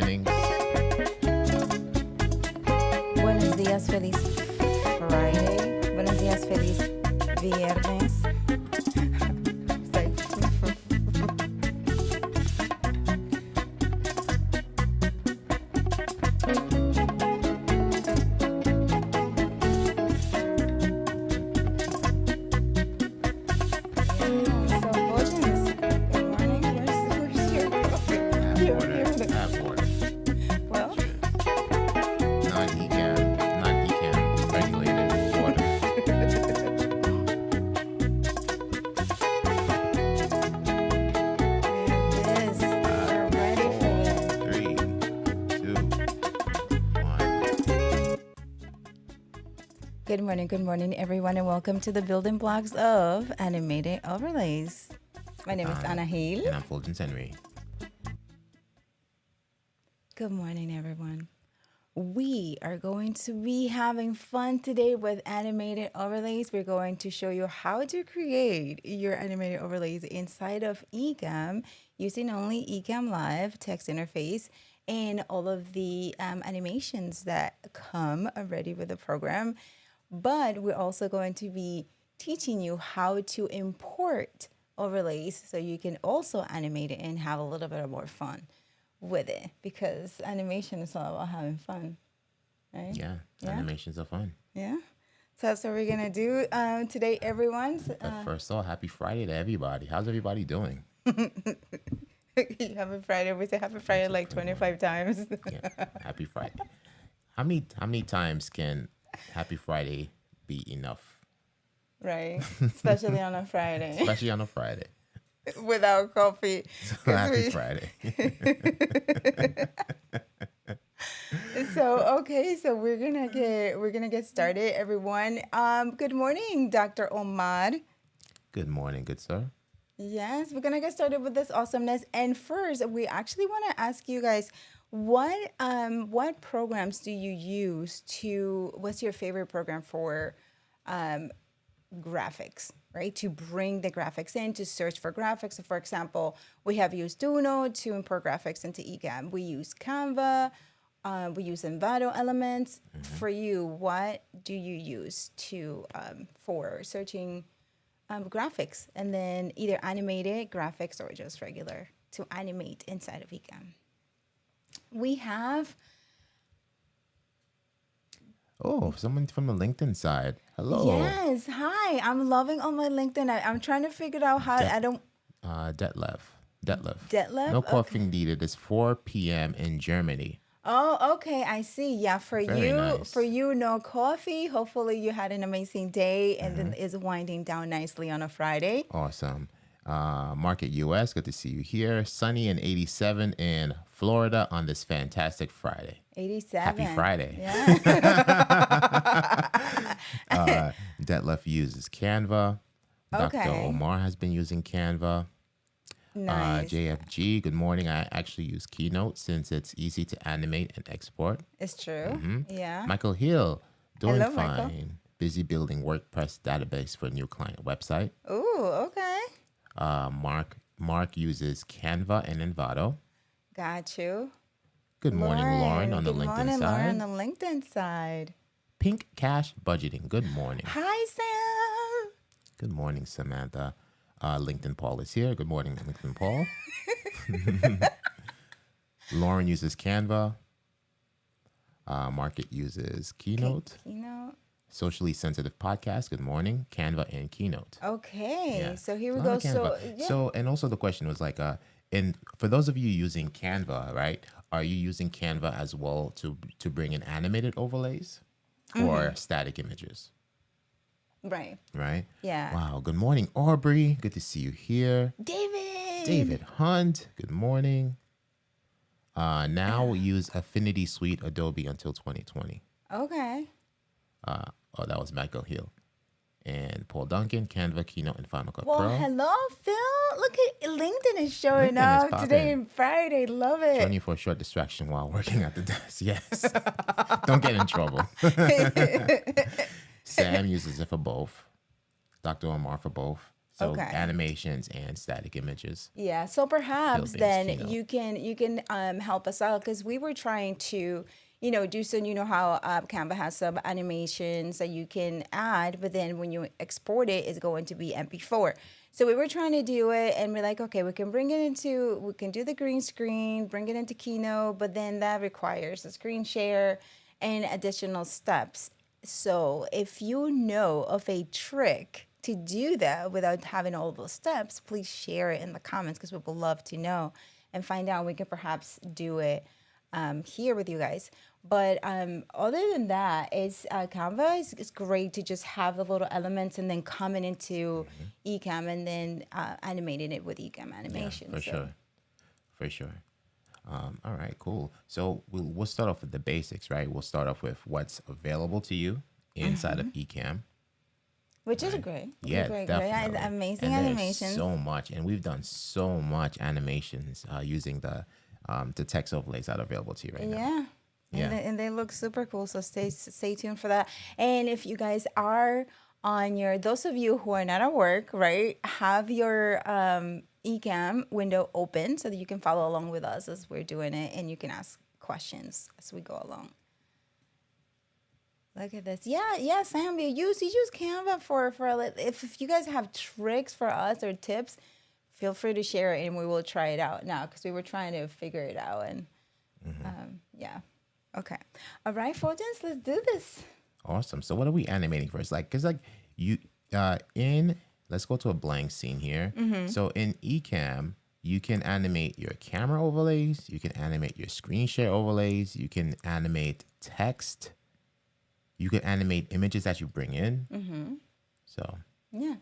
Jennings. Buenos días, feliz Friday. Buenos días, feliz viernes. Have water. Well, Non-Ecamm regulated water. this. We're ready for it. 3, 2, 1. Good morning, everyone, and welcome to the Building Blocks of Animated Overlays. My name is Anna Hale. And I'm Fuljens Henry. Good morning, everyone. We are going to be having fun today with animated overlays. We're going to show you how to create your animated overlays inside of Ecamm using only Ecamm Live text interface and all of the animations that come already with the program. But we're also going to be teaching you how to import overlays so you can also animate it and have a little bit more fun with it, because animation is all about having fun, right? Yeah, animations are fun. Yeah. So that's what we're gonna do today, everyone. But first of all, happy Friday to everybody. How's everybody doing? Happy Friday. We say Happy Friday like 25 times. Yeah, happy Friday. How many times can Happy Friday be enough? Right. Especially on a Friday. Especially on a Friday. Without coffee. Happy Friday. So we're gonna get started, everyone. Good morning, Dr. Omar. Good morning, good sir. Yes, we're gonna get started with this awesomeness. And first, we actually want to ask you guys, what programs do you use to? What's your favorite program for graphics? Right, to bring the graphics in, to search for graphics. So for example, we have used Uno to import graphics into Ecamm. We use Canva. We use Envato elements. For you, what do you use to for searching graphics, and then either animated graphics or just regular to animate inside of Ecamm? We have. Oh, someone from the LinkedIn side. Hello. Yes, hi. I'm loving on my LinkedIn. I'm trying to figure out how I don't. Detlef. Detlef? No coughing needed. It's 4 p.m. in Germany. Oh, okay. I see. Yeah, Very nice. for you, no coffee. Hopefully, you had an amazing day and then is winding down nicely on a Friday. Awesome. Market US, good to see you here. Sunny and 87 in Florida on this fantastic Friday. 87. Happy Friday. Yeah. Detlef uses Canva. Okay. Dr. Omar has been using Canva. Nice. JFG, good morning. I actually use Keynote since it's easy to animate and export. It's true. Yeah. Michael Hill, doing Hello, fine. Michael. Busy building WordPress database for a new client website. Ooh, okay. Mark uses Canva and Envato. Got you. Good morning, Lauren on the Good LinkedIn morning, side. Lauren on the LinkedIn side. Pink Cash Budgeting. Good morning. Hi, Sam. Good morning, Samantha. LinkedIn Paul is here. Good morning, LinkedIn Paul. Lauren uses Canva. Market uses Keynote. Keynote. Socially Sensitive Podcast. Good morning. Canva and Keynote. Okay. Yeah. So here we A go. lot of So, Canva. yeah. So, and also the question was like, and for those of you using Canva, right? Are you using Canva as well to bring in animated overlays or static images? Right. Right? Yeah. Wow. Good morning, Aubrey. Good to see you here. David. Hunt. Good morning. Now we use Affinity Suite Adobe until 2020. Okay. Oh, that was Michael Hill. And Paul Duncan, Canva, Keynote, and Final Cut Well, Pro. hello, Phil. Look at LinkedIn is showing LinkedIn is up today popping. and Friday. Love it. Joining you for a short distraction while working at the desk. Yes. Don't get in trouble. Sam uses it for both. Dr. Omar for both. So Okay. animations and static images. Yeah, so perhaps Buildings, then keynote. you can help us out because we were trying to, do some, how Canva has some animations that you can add, but then when you export it, it's going to be MP4. So we were trying to do it, and we're like, okay, we can we can do the green screen, bring it into Keynote, but then that requires a screen share and additional steps. So if you know of a trick to do that without having all those steps, please share it in the comments because we would love to know and find out. We can perhaps do it here with you guys. But other than that, Canva is great to just have the little elements and then coming into Ecamm and then animating it with Ecamm animation. Yeah, for sure. All right, cool. So we'll start off with the basics, right? We'll start off with what's available to you inside of Ecamm. Which is great. Yeah, Great. definitely. Amazing And animations. there's so much, and we've done so much animations using the text overlays that are available to you right now. Yeah. Yeah. And they look super cool. So stay tuned for that. And if you guys are on those of you who are not at work, right, have your Ecamm window open so that you can follow along with us as we're doing it, and you can ask questions as we go along. Look at this. Yeah, Sam, you use Canva for if you guys have tricks for us or tips, feel free to share it and we will try it out now because we were trying to figure it out. And yeah. Okay. All right, Fuljens, let's do this. Awesome. So what are we animating first? Because you let's go to a blank scene here. So in Ecamm, you can animate your camera overlays. You can animate your screen share overlays. You can animate text. You can animate images that you bring in. So Yeah.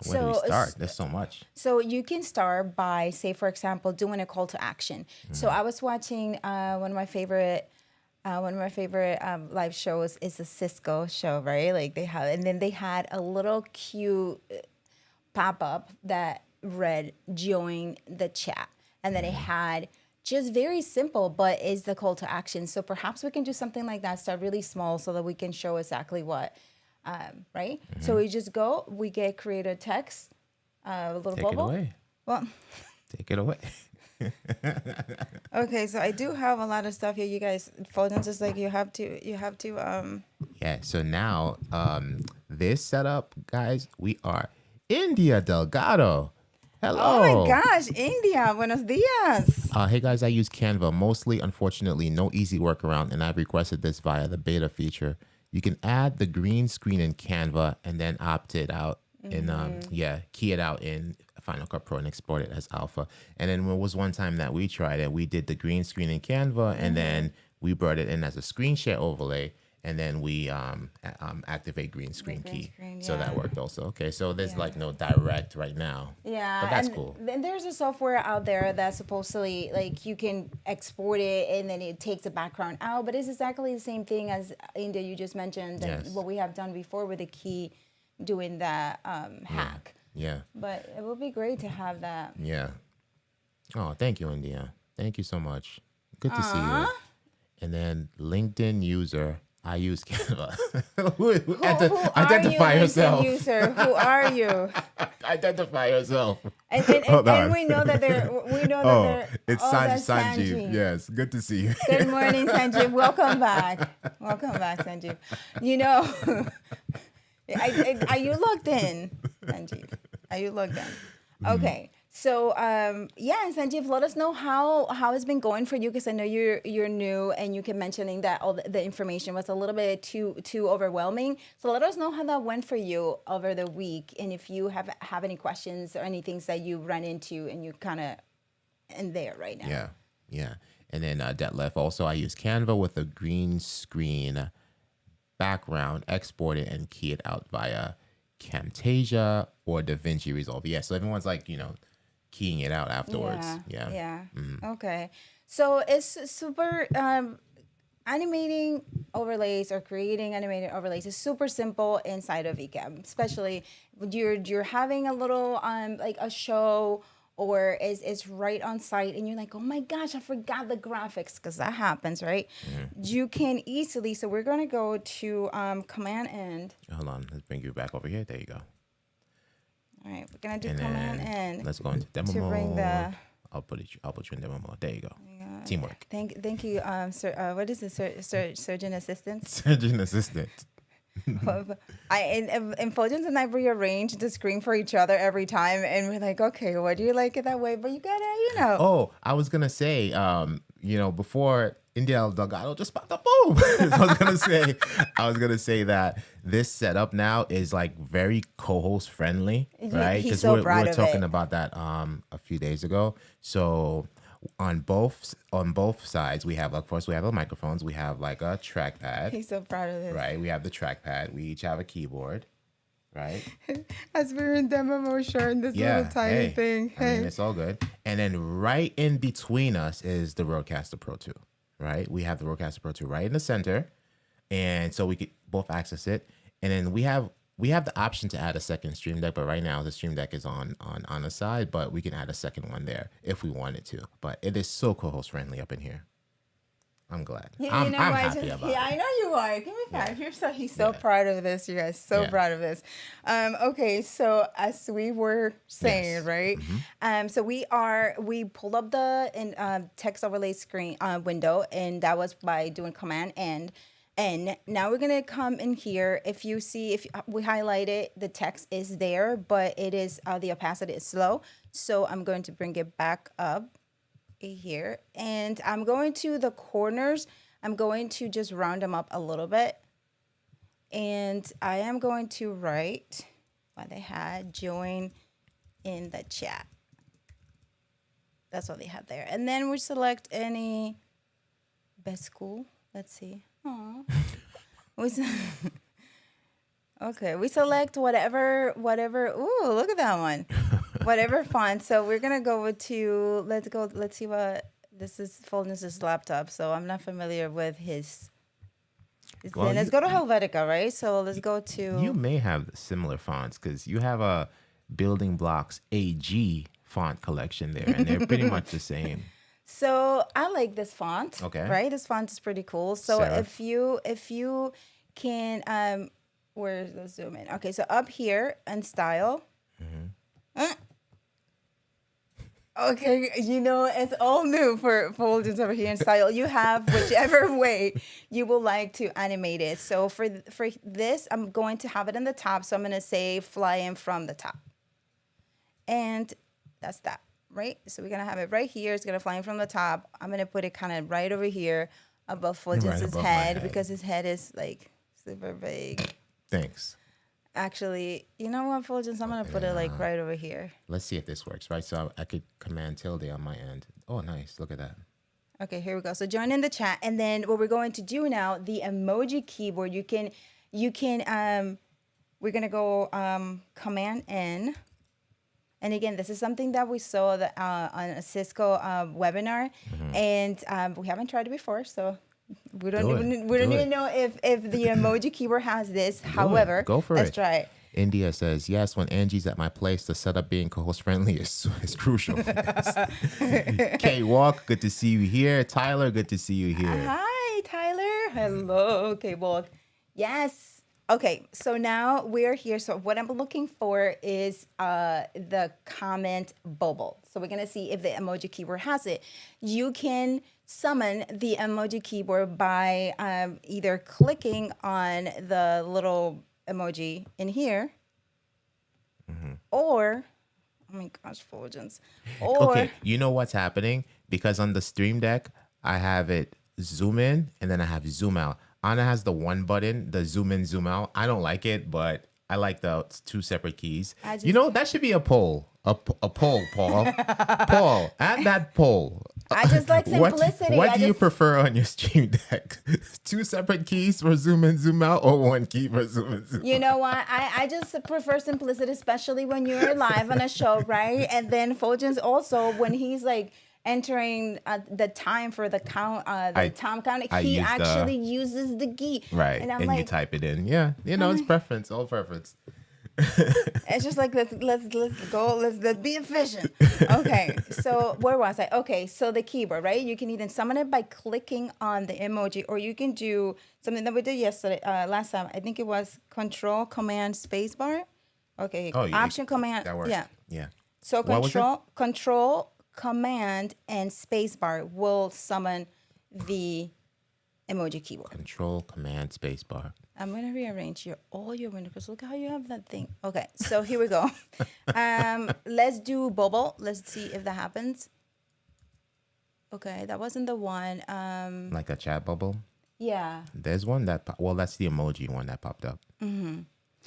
where do we start? There's so much. So you can start by, say, for example, doing a call to action. So I was watching one of my favorite live shows is a Cisco show, right? Like and then they had a little cute pop-up that read join the chat, and then it had just very simple, but is the call to action. So perhaps we can do something like that, start really small so that we can show exactly what, right? So we create a text, a little Take bubble. it away. Well, Take it away. okay, so I do have a lot of stuff here. You guys, Fuljens is like, you have to. Yeah, so now this setup, guys, we are India Delgado. Hello. Oh my gosh, India, buenos dias. Hey guys, I use Canva mostly. Unfortunately, no easy workaround, and I've requested this via the beta feature. You can add the green screen in Canva and then opt it out key it out in Final Cut Pro and export it as alpha. And then there was one time that we tried it. We did the green screen in Canva, and then we brought it in as a screen share overlay, and then we activate green screen key. So that worked also. Okay, so there's no direct right now. Yeah, but that's cool. Then there's a software out there that supposedly you can export it and then it takes the background out, but it's exactly the same thing as India you just mentioned. What we have done before with the key doing that hack. Yeah. But it would be great to have that. Yeah. Oh, thank you, India. Thank you so much. Good to see you. And then LinkedIn user. I use Canva. Identify yourself. User? Who are you? Identify yourself. And we know that it's Sanjeev. Yes, good to see you. Good morning, Sanjeev. Welcome back. Welcome back, Sanjeev. Are you logged in, Sanjeev? Are you logged in? Okay. So and Sanjeev, let us know how it's been going for you, because I know you're new and you kept mentioning that all the information was a little bit too overwhelming. So let us know how that went for you over the week, and if you have any questions or any things that you run into and you kind of in there right now. Yeah. And then Detlef, also I use Canva with a green screen background, export it and key it out via Camtasia or DaVinci Resolve. Yeah, so everyone's keying it out afterwards. Yeah. Okay. So it's super animating overlays or creating animated overlays is super simple inside of Ecamm, especially when you're having a little a show or it's right on site and you're like, oh my gosh, I forgot the graphics, because that happens, right? You can easily, so we're going to go to Command N. Hold on, let's bring you back over here. There you go. All right. We're gonna do And command then N let's go into demo to bring the. mode. I'll put you in demo mode. There you go. Teamwork. Thank you, sir. What is it, surgeon assistant? Surgeon assistant. In Fuljens and I rearrange the screen for each other every time, and we're like, okay, why do you like it that way? But you gotta, Oh, I was gonna say, before India Delgado just popped up, boom. I was gonna say that this setup now is like very co-host friendly, right? He's so proud we're of talking it. about that a few days ago. So on both sides, we have, of course, we have the microphones. We have like a trackpad. He's so proud of this. Right. We have the trackpad. We each have a keyboard. Right. As we're in demo mode, showing this little tiny thing. I mean, it's all good. And then right in between us is the Rodecaster Pro 2. Right. We have the Rodecaster Pro 2 right in the center, and so we could both access it. And then we have the option to add a second Stream Deck, but right now the Stream Deck is on the side, but we can add a second one there if we wanted to. But it is so co-host friendly up in here. I'm glad. I'm happy about it. I know you are. Give me five. He's so proud of this, you guys. So proud of this. Okay, so as we were saying, right? Mm-hmm. So we pulled up the text overlay screen window, and that was by doing command N. And now we're gonna come in here. If you see, if we highlight it, the text is there, but it is the opacity is slow. So I'm going to bring it back up here, and I'm going to the corners. I'm going to just round them up a little bit, and I am going to write what they had, join in the chat. That's what they had there. And then we select any best school. Let's see. Aww. Okay, we select whatever. Ooh, look at that one. Whatever font. So we're gonna go to. Let's see what this is. Fuljens' laptop. So I'm not familiar with his. Well, let's go to Helvetica, right? So let's go to. You may have similar fonts because you have a BuildingBlocks AG font collection there, and they're pretty much the same. So I like this font. Okay. Right, this font is pretty cool. So Serif. if you can where's the zoom in? Okay, so up here and style. Okay, it's all new for Fuljens over here in style. You have whichever way you would like to animate it. So for this, I'm going to have it in the top. So I'm going to say fly in from the top. And that's that, right? So we're going to have it right here. It's going to fly in from the top. I'm going to put it kind of right over here above Fuljens' head because his head is like super big. Thanks. Actually, you know what, Fuljens? I'm going to put it like right over here. Let's see if this works, right? So I could command tilde on my end. Oh, nice. Look at that. Okay, here we go. So join in the chat. And then what we're going to do now, the emoji keyboard, we're going to go command N. And again, this is something that we saw on a Cisco webinar. And we haven't tried it before, so we don't even know if the emoji keyboard has this. However, go for let's it. try it. India says, yes, when Angie's at my place, the setup being co-host friendly is crucial. K-Walk, good to see you here. Tyler, good to see you here. Hi, Tyler. Hello, K-Walk. Yes. Okay, so now we're here. So what I'm looking for is the comment bubble. So we're going to see if the emoji keyboard has it. You can summon the emoji keyboard by either clicking on the little emoji in here or, oh my gosh, Fuljens. Okay, you know what's happening? Because on the Stream Deck, I have it zoom in and then I have zoom out. Anna has the one button, the zoom in, zoom out. I don't like it, but I like the two separate keys. That should be a poll. A poll, Paul. Paul, add that poll. I just like simplicity. What do you prefer on your Stream Deck? Two separate keys for zoom in, zoom out, or one key for zoom in, zoom out? You know what? I just prefer simplicity, especially when you're live on a show, right? And then Fuljens also, when he's like entering the time for the count, time count, he actually uses the key. Right, and like, you type it in. Yeah, it's preference, all preference. It's just like let's go, let's be efficient. Okay, so where was I? Okay, so the keyboard, right? You can either summon it by clicking on the emoji, or you can do something that we did last time. I think it was Control Command Spacebar. Okay, Oh, Option Command. that works. Yeah. Yeah. So What was it? Control Command and Spacebar will summon the emoji keyboard. Control Command Spacebar. I'm gonna rearrange all your windows because look how you have that thing. Okay, so here we go. Let's do bubble. Let's see if that happens. Okay, that wasn't the one. Like a chat bubble. Yeah. There's one that well, that's the emoji one that popped up. Mm-hmm.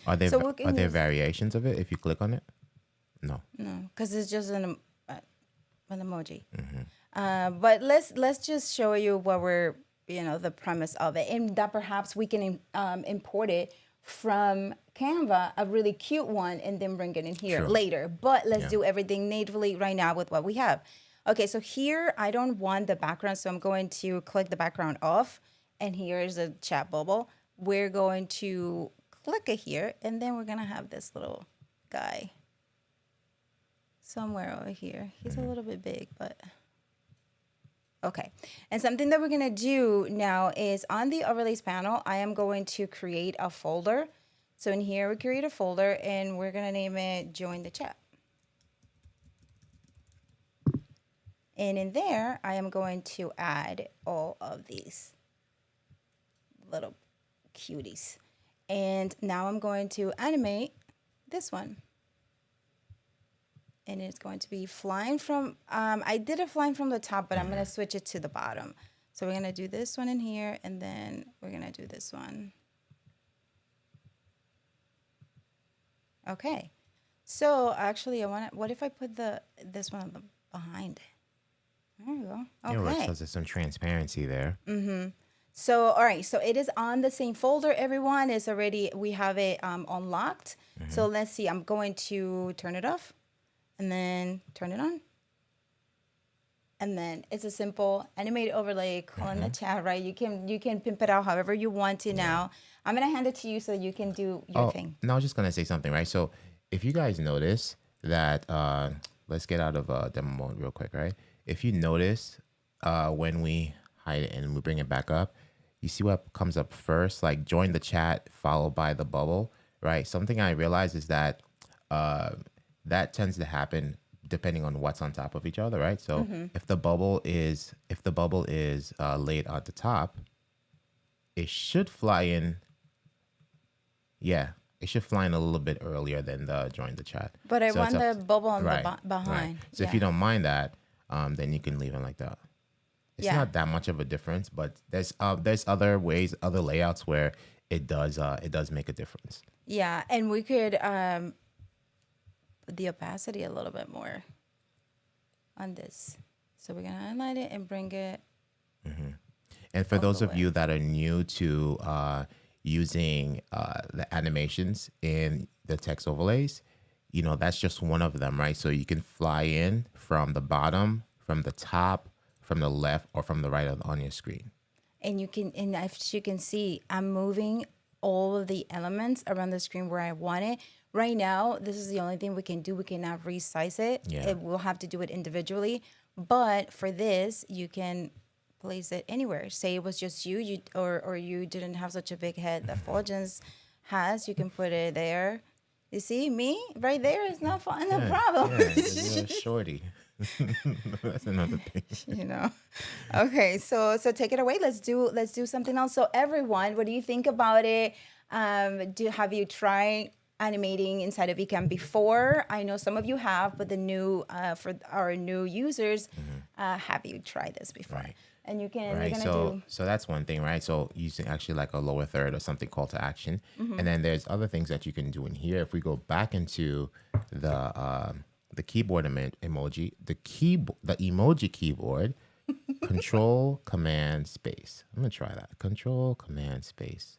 Are there So we can use- variations of it if you click on it? No. No, because it's just an emoji. Mm-hmm. But let's just show you what we're the premise of it, and that perhaps we can import it from Canva, a really cute one, and then bring it in here Sure. later. But let's do everything natively right now with what we have. Okay, so here I don't want the background, so I'm going to click the background off, and here's a chat bubble. We're going to click it here, and then we're gonna have this little guy somewhere over here. He's a little bit big, but okay. And something that we're gonna do now is on the overlays panel, I am going to create a folder. So in here, we create a folder, and we're gonna name it Join the Chat. And in there, I am going to add all of these little cuties. And now I'm going to animate this one. And it's going to be flying from, I did it flying from the top, but I'm going to switch it to the bottom. So we're going to do this one in here, and then we're going to do this one. Okay. So actually, what if I put this one on behind it? There we go. Okay. Because there's some transparency there. Mm-hmm. So, all right. So it is on the same folder, everyone. It's already, we have it unlocked. So let's see. I'm going to turn it off and then turn it on. And then it's a simple animated overlay, call in the chat, right? You can pimp it out however you want to now. I'm going to hand it to you so that you can do your thing. No, I was just going to say something, right? So if you guys notice that, let's get out of demo mode real quick, right? If you notice when we hide it and we bring it back up, you see what comes up first, like join the chat followed by the bubble, right? Something I realized is that that tends to happen depending on what's on top of each other, right? So if the bubble is laid at the top, it should fly in. Yeah, it should fly in a little bit earlier than the join the chat. But I want the bubble on the behind. Right. So if you don't mind that, then you can leave it like that. It's not that much of a difference, but there's other ways, other layouts where it does make a difference. Yeah, and we could put the opacity a little bit more on this. So we're gonna highlight it and bring it. And for those of you that are new to using the animations in the text overlays, that's just one of them, right? So you can fly in from the bottom, from the top, from the left, or from the right on your screen. And as you can see, I'm moving all of the elements around the screen where I want it. Right now, this is the only thing we can do. We cannot resize it. Yeah. We'll have to do it individually. But for this, you can place it anywhere. Say it was just you or you didn't have such a big head that Fuljens has. You can put it there. You see me right there is no problem. Yeah, it's a shorty. That's another thing. Okay, so take it away. Let's do something else. So everyone, what do you think about it? Have you tried animating inside of Ecamm before? I know some of you have, but for our new users, have you tried this before? Right. And you can Right. So that's one thing, right? So using actually like a lower third or something call to action, and then there's other things that you can do in here. If we go back into the keyboard emoji, the emoji keyboard, Control Command Space. I'm gonna try that. Control Command Space.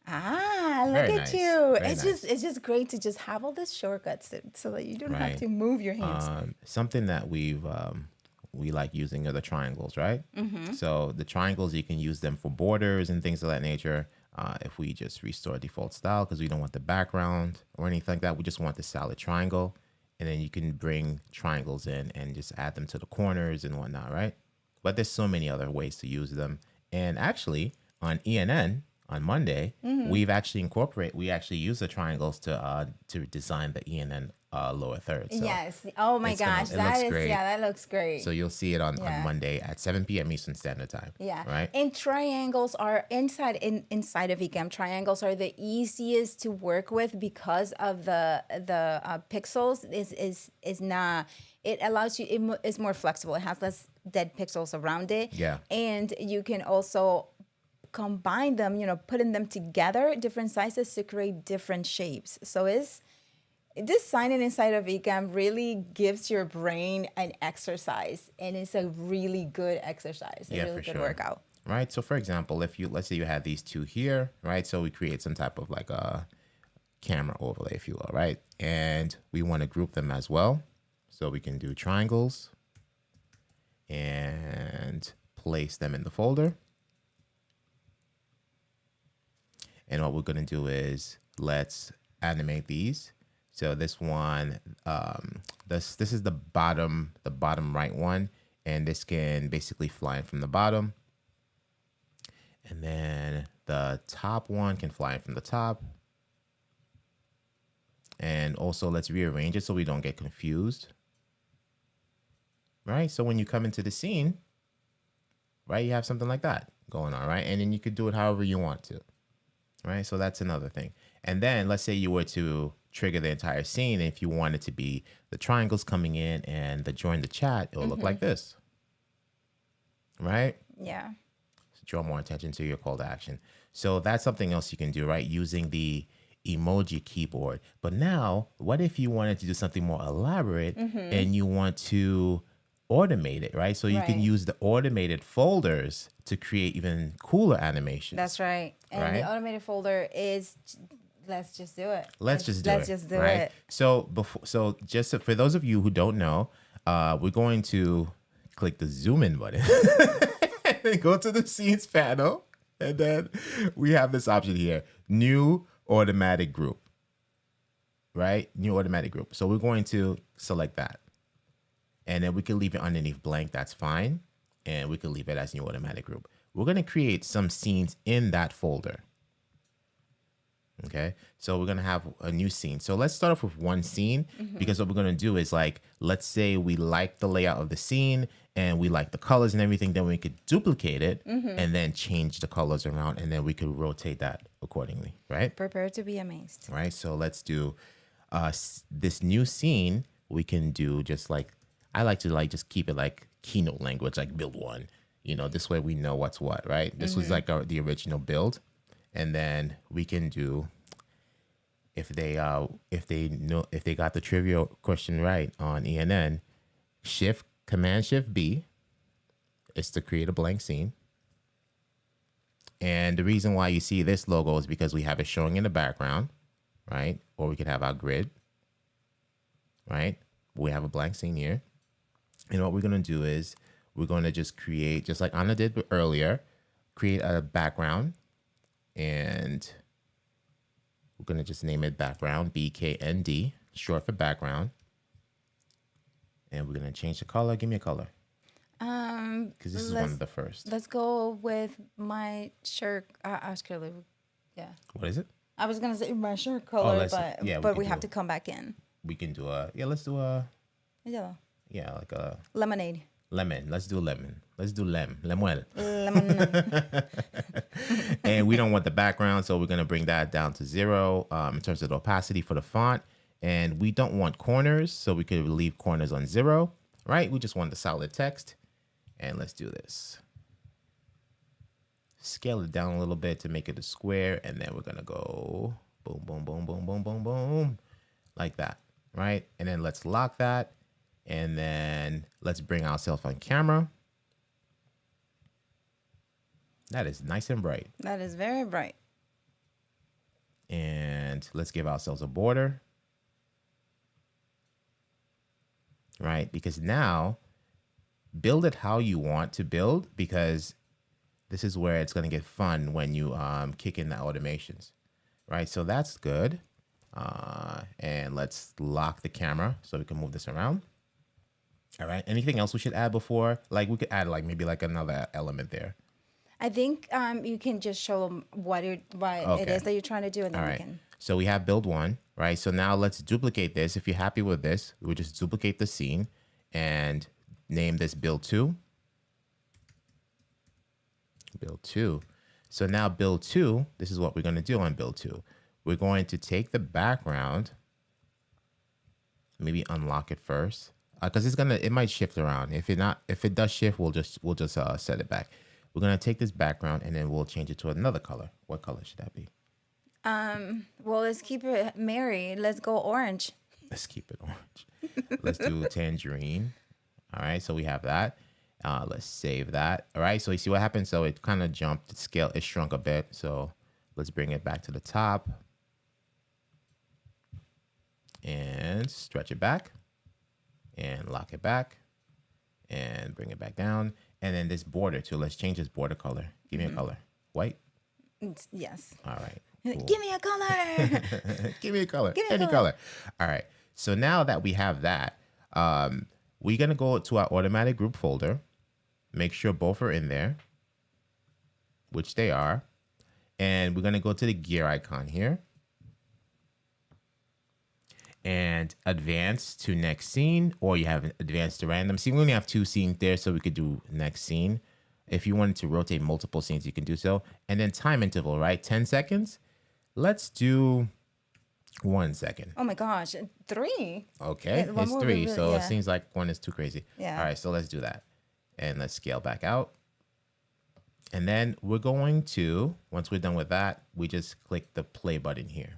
Look Very at nice. you. Very It's just great to just have all these shortcuts so that you don't have to move your hands. Something that we like using are the triangles, right? So the triangles, you can use them for borders and things of that nature. If we just restore default style because we don't want the background or anything like that, we just want the solid triangle. And then you can bring triangles in and just add them to the corners and whatnot, right? But there's so many other ways to use them. And actually, on ENN, on Monday, we actually use the triangles to design the ENN lower third. So Yes. Oh my gosh. it looks great. Yeah, that looks great. So you'll see it on Yeah. Monday at 7 p.m. Eastern Standard Time. Yeah. Right. And triangles are inside of Ecamm. Triangles are the easiest to work with because of the pixels is not. It allows you. It's more flexible. It has less dead pixels around it. Yeah. And you can also combine them. Putting them together, different sizes to create different shapes. So designing inside of Ecamm really gives your brain an exercise, and it's a really good exercise. A really good workout. Right. So for example, let's say you had these two here, right? So we create some type of like a camera overlay, if you will, right? And we want to group them as well. So we can do triangles and place them in the folder. And what we're going to do is let's animate these. So this one, this is the bottom right one, and this can basically fly in from the bottom. And then the top one can fly in from the top. And also let's rearrange it so we don't get confused. Right? So when you come into the scene, right, you have something like that going on, right? And then you could do it however you want to. Right? So that's another thing. And then let's say you were to trigger the entire scene. And if you want it to be the triangles coming in and the join the chat, it will look like this. Right? Yeah. So draw more attention to your call to action. So that's something else you can do, right? Using the emoji keyboard. But now, what if you wanted to do something more elaborate and you want to automate it, right? So you can use the automated folders to create even cooler animations. That's right. And the automated folder is, let's just do it. Let's just do it. So just for those of you who don't know, we're going to click the zoom in button and go to the scenes panel. And then we have this option here, new automatic group, right? New automatic group. So we're going to select that. And then we can leave it underneath blank. That's fine. And we can leave it as new automatic group. We're going to create some scenes in that folder. Okay, so we're going to have a new scene. So let's start off with one scene because what we're going to do is like, let's say we like the layout of the scene and we like the colors and everything. Then we could duplicate it and then change the colors around, and then we could rotate that accordingly, right? Prepare to be amazed. Right, so let's do this new scene. We can do just like, I like to like just keep it like keynote language, like build one. This way we know what's what, right? This was like the original build. And then we can do, if they got the trivia question right on ENN, Command Shift B is to create a blank scene. And the reason why you see this logo is because we have it showing in the background, right? Or we could have our grid, right? We have a blank scene here. And what we're going to do is we're going to just create, just like Anna did earlier, create a background. And we're going to just name it background, BKND, short for background. And we're going to change the color. Give me a color. Because this is one of the first. Let's go with my shirt. Actually, yeah. What is it? I was going to say my shirt color, but we have to come back in. We can do let's do yellow. Yeah, like a lemonade. Lemon. Let's do lemon. Let's do lemuel. Lemon. And we don't want the background, so we're going to bring that down to 0 in terms of the opacity for the font. And we don't want corners, so we could leave corners on 0, right? We just want the solid text. And let's do this. Scale it down a little bit to make it a square, and then we're going to go boom, boom, boom, boom, boom, boom, boom, like that, right? And then let's lock that. And then let's bring ourselves on camera. That is nice and bright. That is very bright. And let's give ourselves a border. Right? Because now, build it how you want to build, because this is where it's going to get fun when you kick in the automations. Right? So that's good. And let's lock the camera so we can move this around. All right. Anything else we should add before? Like we could add like maybe like another element there. I think you can just show them what it Okay. is that you're trying to do, and All then we right. can. So we have build one, right? So now let's duplicate this. If you're happy with this, we'll just duplicate the scene and name this build two. Build two. So now build two, this is what we're going to do on build two. We're going to take the background, maybe unlock it first, because it might shift around. If it does shift, we'll just set it back. We're gonna take this background and then we'll change it to another color. What color should that be? Well, let's keep it merry. Let's go orange. Let's keep it orange. Let's do tangerine. All right, so we have that. Let's save that. All right, so you see what happened? So it kind of jumped, it shrunk a bit. So let's bring it back to the top and stretch it back and lock it back and bring it back down. And then this border too. Let's change this border color. Give me a color. White? Yes. All right. Cool. Give me a color. Give me a color. Give me a Any color. color. All right. So now that we have that, we're going to go to our automatic group folder. Make sure both are in there, which they are. And we're going to go to the gear icon here. And advance to next scene, or you have advanced to random. See, we only have 2 scenes there, so we could do next scene. If you wanted to rotate multiple scenes, you can do so. And then time interval, right? 10 seconds. Let's do 1 second. Oh my gosh, 3. Okay, Yeah, one it's more 3, really- so yeah. it seems like 1 is too crazy. Yeah. All right, so let's do that. And let's scale back out. And then we're going to, once we're done with that, we just click the play button here.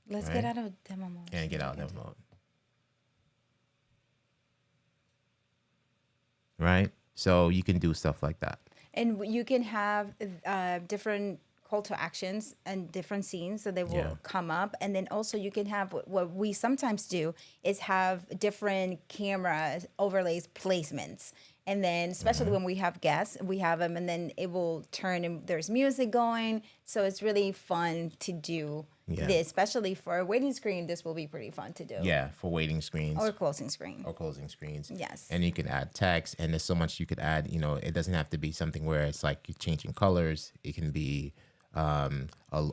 Let's Right. get out of demo mode. And get out of that mode. Right? So you can do stuff like that. And you can have different call to actions and different scenes, so they will Yeah. come up. And then also you can have what we sometimes do is have different camera overlays placements. And then especially Mm-hmm. when we have guests, we have them, and then it will turn and there's music going. So it's really fun to do Yeah. this, especially for a waiting screen. This will be pretty fun to do. Yeah, for waiting screens. Or closing screen. Or closing screens. Yes. And you can add text, and there's so much you could add. You know, it doesn't have to be something where it's like you're changing colors. It can be a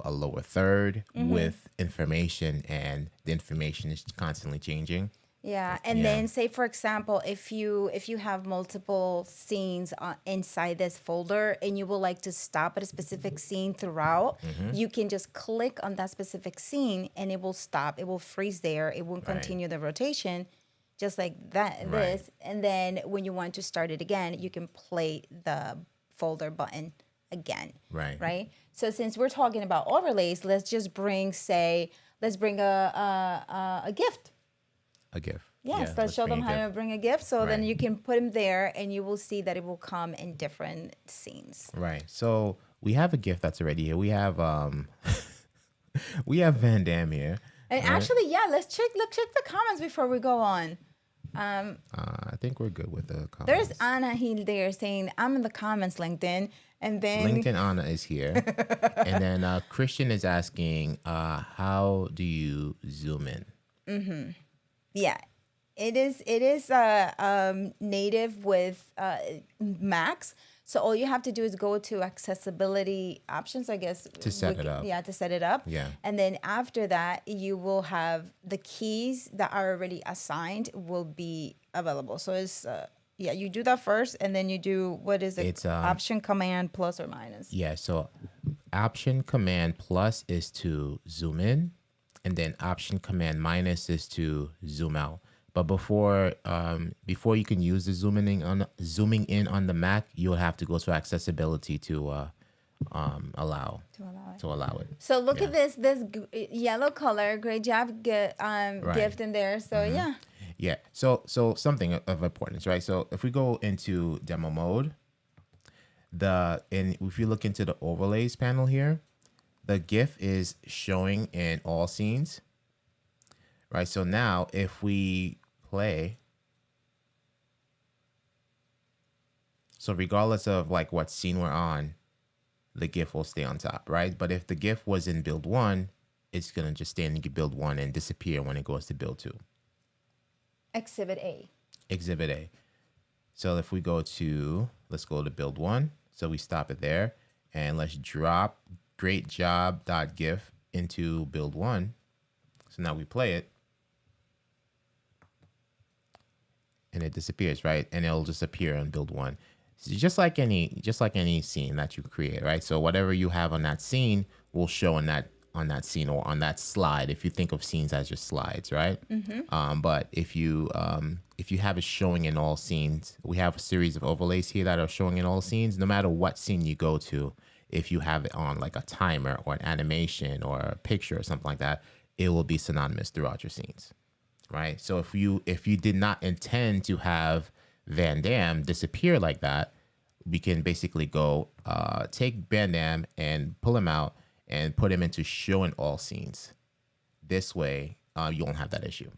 lower third Mm-hmm. with information, and the information is constantly changing. Yeah, and Yeah. then say for example, if you have multiple scenes inside this folder and you would like to stop at a specific scene throughout, Mm-hmm. you can just click on that specific scene and it will stop. It will freeze there. It won't Right. continue the rotation, just like that. Right. This, and then when you want to start it again, you can play the folder button again. Right. Right. So since we're talking about overlays, let's bring a gift. A GIF. Yes, Yeah, let's show them bring a how GIF. to bring a gift. So then Right. you can put them there and you will see that it will come in different scenes. Right. So we have a GIF that's already here. We have we have Van Damme here. And right? actually, yeah, let's check the comments before we go on. I think we're good with the comments. There's Anna Hill there saying, I'm in the comments, LinkedIn. And then LinkedIn Anna is here. And then Christian is asking, how do you zoom in? yeah, it is native with Macs. So all you have to do is go to accessibility options, I guess. To set it up. Yeah, to set it up. Yeah. And then after that, you will have the keys that are already assigned will be available. So it's, you do that first, and then you do, what is it? It's, Option, Command, plus or minus. Yeah, so Option Command plus is to zoom in, and then Option Command minus is to zoom out. But before you can use the zooming in on the Mac, you'll have to go to accessibility to allow it. So look Yeah. at this yellow color. Great job, gift in there. So yeah. Yeah. So something of importance, right? So if we go into demo mode, if you look into the overlays panel here, the GIF is showing in all scenes, right? So now if we play, so regardless of like what scene we're on, the GIF will stay on top, right? But if the GIF was in build 1, it's gonna just stay in build 1 and disappear when it goes to build 2. Exhibit A. Exhibit A. So if we go to, let's go to build 1. So we stop it there, and let's drop great job.gif into build one. So now we play it, and it disappears, right? And it'll just appear on build one. So just like any scene that you create, right? So whatever you have on that scene will show on that scene or on that slide. If you think of scenes as just slides, right? But if you have it showing in all scenes, we have a series of overlays here that are showing in all scenes. No matter what scene you go to, if you have it on like a timer or an animation or a picture or something like that, it will be synonymous throughout your scenes, right? So if you did not intend to have Van Damme disappear like that, we can basically go take Van Damme and pull him out and put him into show in all scenes. This way, you won't have that issue.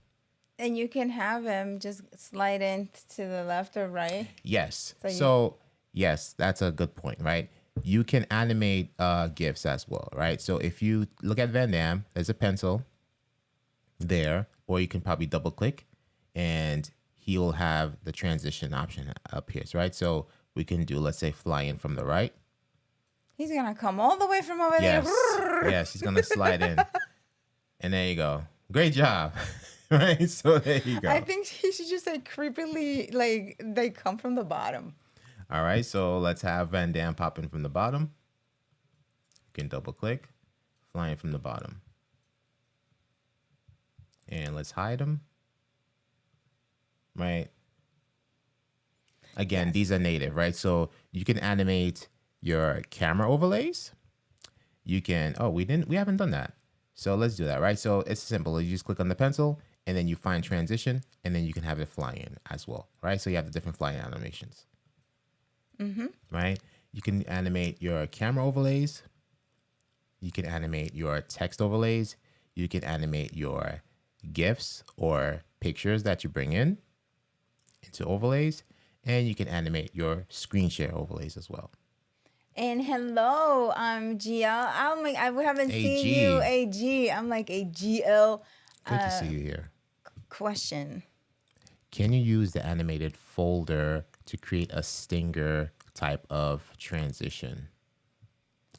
And you can have him just slide in to the left or right. Yes. So yes, that's a good point, right? You can animate GIFs as well, right? So if you look at Van Damme, there's a pencil there, or you can probably double click and he'll have the transition option up here, right? So we can do, let's say, fly in from the right. He's going to come all the way from over Yes. there. Yes, he's going to slide in. And there you go. Great job. Right? So there you go. I think he should just say creepily, like they come from the bottom. All right. So let's have Van Damme pop in from the bottom. You can double click, fly in from the bottom. And let's hide him. Right. Again, these are native, right? So you can animate your camera overlays. You can, we haven't done that. So let's do that, right? So it's simple. You just click on the pencil and then you find transition and then you can have it fly in as well, right? So you have the different flying animations, right? You can animate your camera overlays. You can animate your text overlays. You can animate your GIFs or pictures that you bring in into overlays. And you can animate your screen share overlays as well. And hello, I'm GL. I'm like, I haven't seen G. you, AG. I'm like a GL. Good to see you here. Question. Can you use the animated folder to create a stinger type of transition?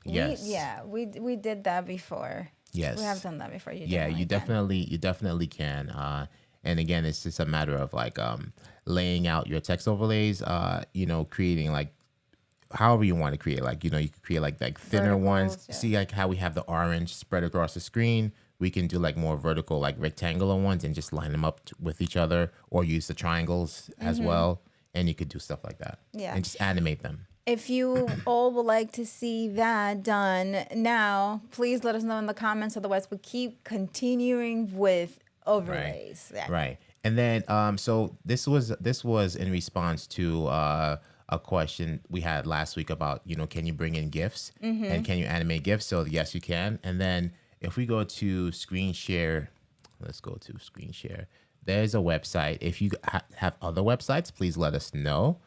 Yes. We did that before. Yes. We have done that before. You definitely can. And again, it's just a matter of like laying out your text overlays, creating like however you want to create. Like, you can create like thinner Verticals, ones. yeah. See like how we have the orange spread across the screen. We can do like more vertical, like rectangular ones and just line them up with each other, or use the triangles as well. And you could do stuff like that. Yeah. And just animate them. If you all would like to see that done now, please let us know in the comments. Otherwise, we keep continuing with overlays. Right. Right. And then so this was in response to a question we had last week about, can you bring in GIFs and can you animate GIFs? So yes, you can. And then if we go to screen share, let's go to screen share. There's a website. If you have other websites, please let us know.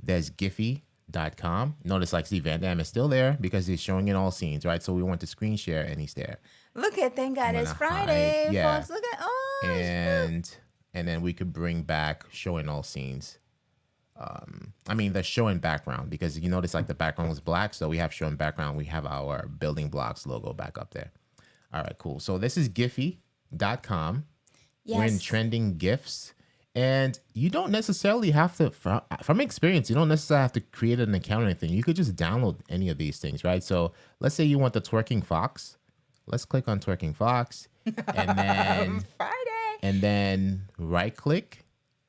There's Giphy.com. Notice like see Van Damme is still there because he's showing in all scenes, right? So we want to screen share and he's there. Look at, thank God it's Friday, folks. Look at, and then we could bring back showing all scenes. The show in background, because you notice like the background was black. So we have show in background. We have our BuildingBlocks logo back up there. All right, cool. So this is Giphy.com. Yes. We're in trending GIFs. And you don't necessarily have to, from experience, you don't necessarily have to create an account or anything. You could just download any of these things, right? So let's say you want the twerking fox. Let's click on twerking fox. And then Friday. And then right click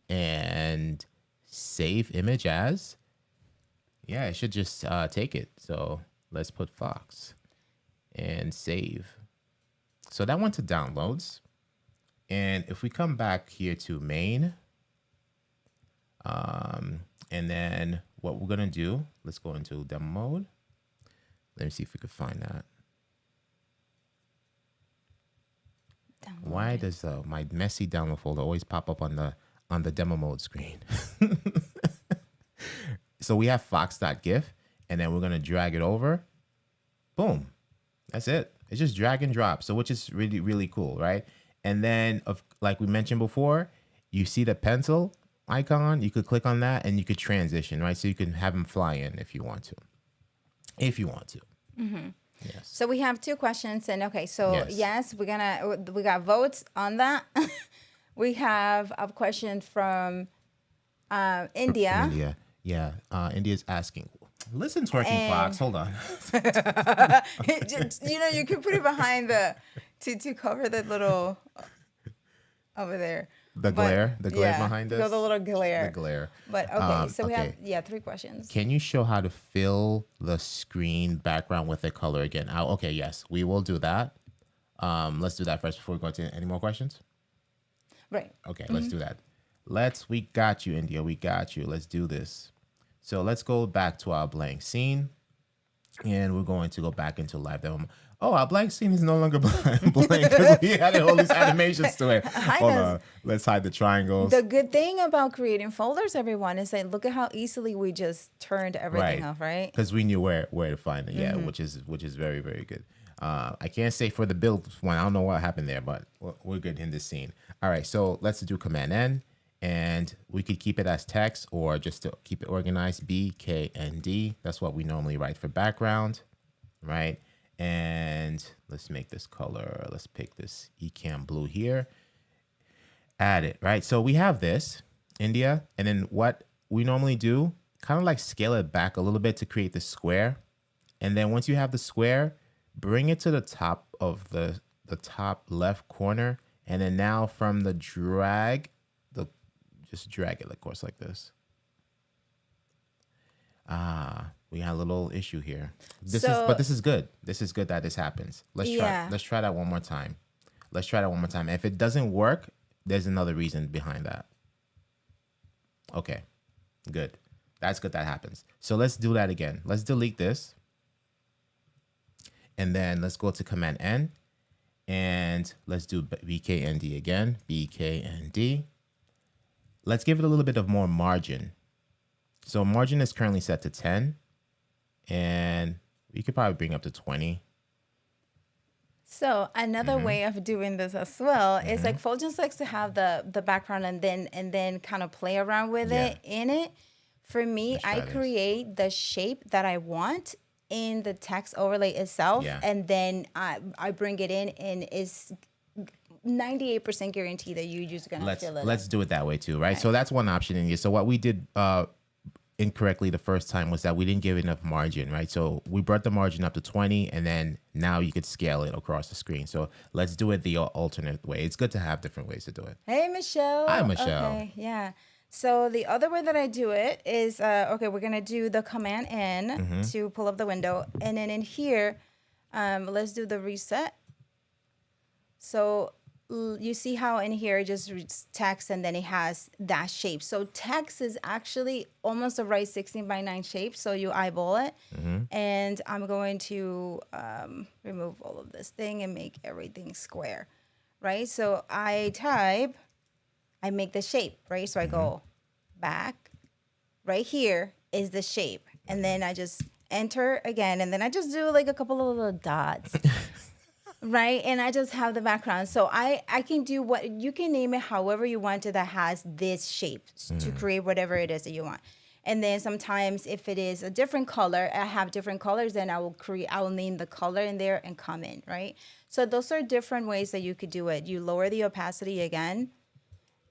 and save image as. Yeah, it should just take it. So let's put fox and save. So that went to downloads. And if we come back here to main, and then what we're going to do, let's go into demo mode. Let me see if we could find that. Why does my messy download folder always pop up on the demo mode screen? So we have fox.gif, and then we're going to drag it over. Boom. That's it. It's just drag and drop. So which is really, really cool, right? And then, like we mentioned before, you see the pencil icon, you could click on that and you could transition, right? So you can have them fly in if you want to. If you want to. Yes. So we have 2 questions, and okay, so Yes. we got votes on that. We have a question from India. India. Yeah. India's asking. Listen, twerking And- fox. Hold on. You know, you can put it behind the to cover the little over there. The glare behind us. The little glare. The glare. But okay, so we okay. have 3 questions. Can you show how to fill the screen background with a color again? Okay, yes, we will do that. Let's do that first before we go to any more questions. Right. Okay, let's do that. We got you, India. We got you. Let's do this. So let's go back to our blank scene. And we're going to go back into live demo. Oh, our blank scene is no longer blank because we added all these animations to it. Hold on. Let's hide the triangles. The good thing about creating folders, everyone, is that look at how easily we just turned everything off, right? Because we knew where to find it. Yeah, which is very, very good. I can't say for the build one. I don't know what happened there, but we're good in this scene. All right, so let's do Command N. And we could keep it as text or just to keep it organized, B, K, and D. That's what we normally write for background, right? And let's make this color. Let's pick this Ecamm blue here. Add it, right? So we have this, India. And then what we normally do, kind of like scale it back a little bit to create the square. And then once you have the square, bring it to the top of the top left corner. And then now from the drag, just drag it, of course, like this. We had a little issue here. But this is good. This is good that this happens. Let's try that one more time. If it doesn't work, there's another reason behind that. Okay, good. That's good that happens. So let's do that again. Let's delete this. And then let's go to Command N. And let's do BKND again. BKND. Let's give it a little bit of more margin. So margin is currently set to 10. And we could probably bring up to 20. So another way of doing this as well is like Fuljens likes to have the background and then kind of play around with it in it. For me, I create the shape that I want in the text overlay itself. And then I bring it in and it's 98% guarantee that you're just gonna fill it. Let's do it that way too, right? So that's one option in here. So what we did incorrectly the first time was that we didn't give enough margin, right? So we brought the margin up to 20, and then now you could scale it across the screen. So let's do it the alternate way. It's good to have different ways to do it. Hey, Michelle. Hi, Michelle. Okay, yeah. So the other way that I do it is, okay, we're gonna do the Command N to pull up the window, and then in here, let's do the reset. So you see how in here it just reads text and then it has that shape. So text is actually almost a right 16 by 9 shape. So you eyeball it. And I'm going to remove all of this thing and make everything square, right? So I make the shape, right? So I go back. Right here is the shape. And then I just enter again. And then I just do like a couple of little dots. Right, and I just have the background. So I can do what you can name it however you want to that has this shape to create whatever it is that you want. And then sometimes if it is a different color, I have different colors, then I will name the color in there and comment, right? So those are different ways that you could do it. You lower the opacity again,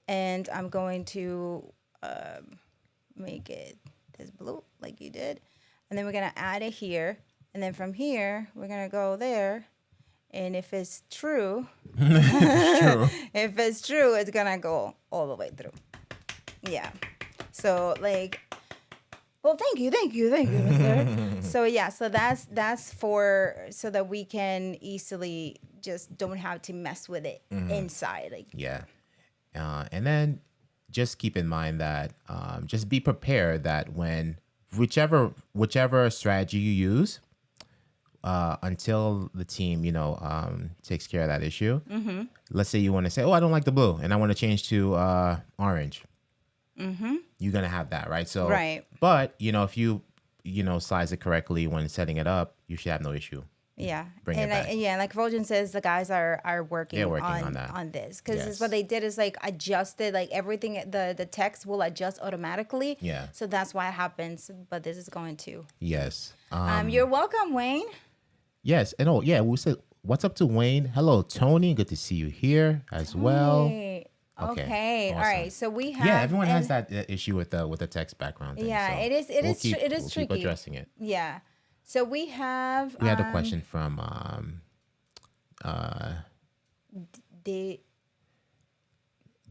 and I'm going to make it this blue like you did. And then we're gonna add it here. And then from here, we're gonna go there. And if it's true, if it's true, it's gonna go all the way through. Yeah. So like, well, thank you, mister. So yeah, so that's for so that we can easily just don't have to mess with it inside. Like and then just keep in mind that just be prepared that when whichever strategy you use. Until the team, takes care of that issue. Let's say you want to say, oh, I don't like the blue and I want to change to orange. You're going to have that, right? So, right. But, if you, size it correctly when setting it up, you should have no issue. Yeah, bring it back. like Fuljens says, the guys are working, They're working on that. on this because Yes. what they did is like adjusted, like everything. The text will adjust automatically. Yeah. So that's why it happens. But this is going to. Yes. You're welcome, Wayne. Yes. And oh, yeah, we said, what's up to Wayne? Hello, Tony. Good to see you here as well. Hey. Okay. All awesome. right. So we have. Yeah, everyone has that issue with the text background thing. Yeah, so it is. It we'll is. keep, It is we'll tricky. Keep addressing it. Yeah. So we have. We had a question from The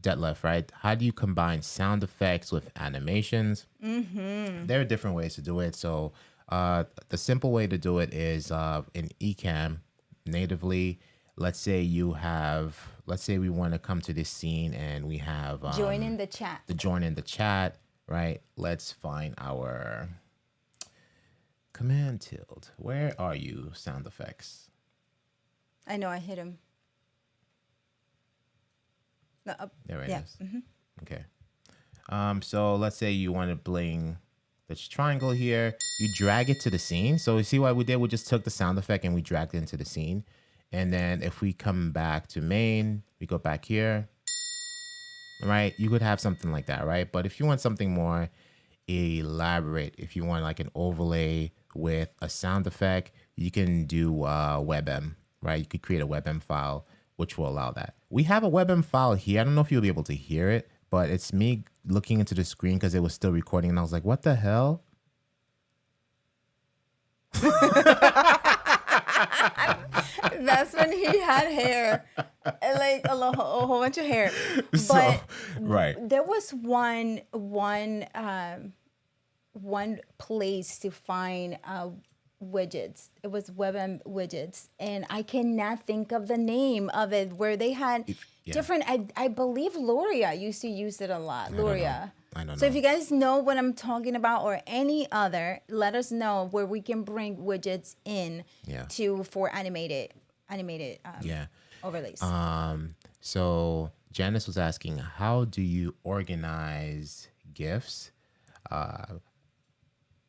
Detlef, right? How do you combine sound effects with animations? There are different ways to do it. So the simple way to do it is in Ecamm natively. Let's say we want to come to this scene and we have join in the chat. the join in the chat, right? Let's find our command tilde. Where are you, sound effects? I know I hit him. No, There it yeah. is. Okay. So let's say you want to bling this triangle here. You drag it to the scene. So you see what we did? We just took the sound effect and we dragged it into the scene. And then if we come back to main, we go back here, right? You could have something like that, right? But if you want something more elaborate, if you want like an overlay with a sound effect, you can do WebM, right? You could create a WebM file, which will allow that. We have a WebM file here. I don't know if you'll be able to hear it, but it's me looking into the screen because it was still recording. And I was like, what the hell? That's when he had hair, and like a whole bunch of hair. But So, right. there was one place to find widgets. It was WebM widgets, and I cannot think of the name of it. Where they had different. I believe Luria used to use it a lot. Luria. I don't So know. if you guys know what I'm talking about or any other, let us know where we can bring widgets in Yeah. for animated Yeah. overlays. So Janice was asking, how do you organize gifs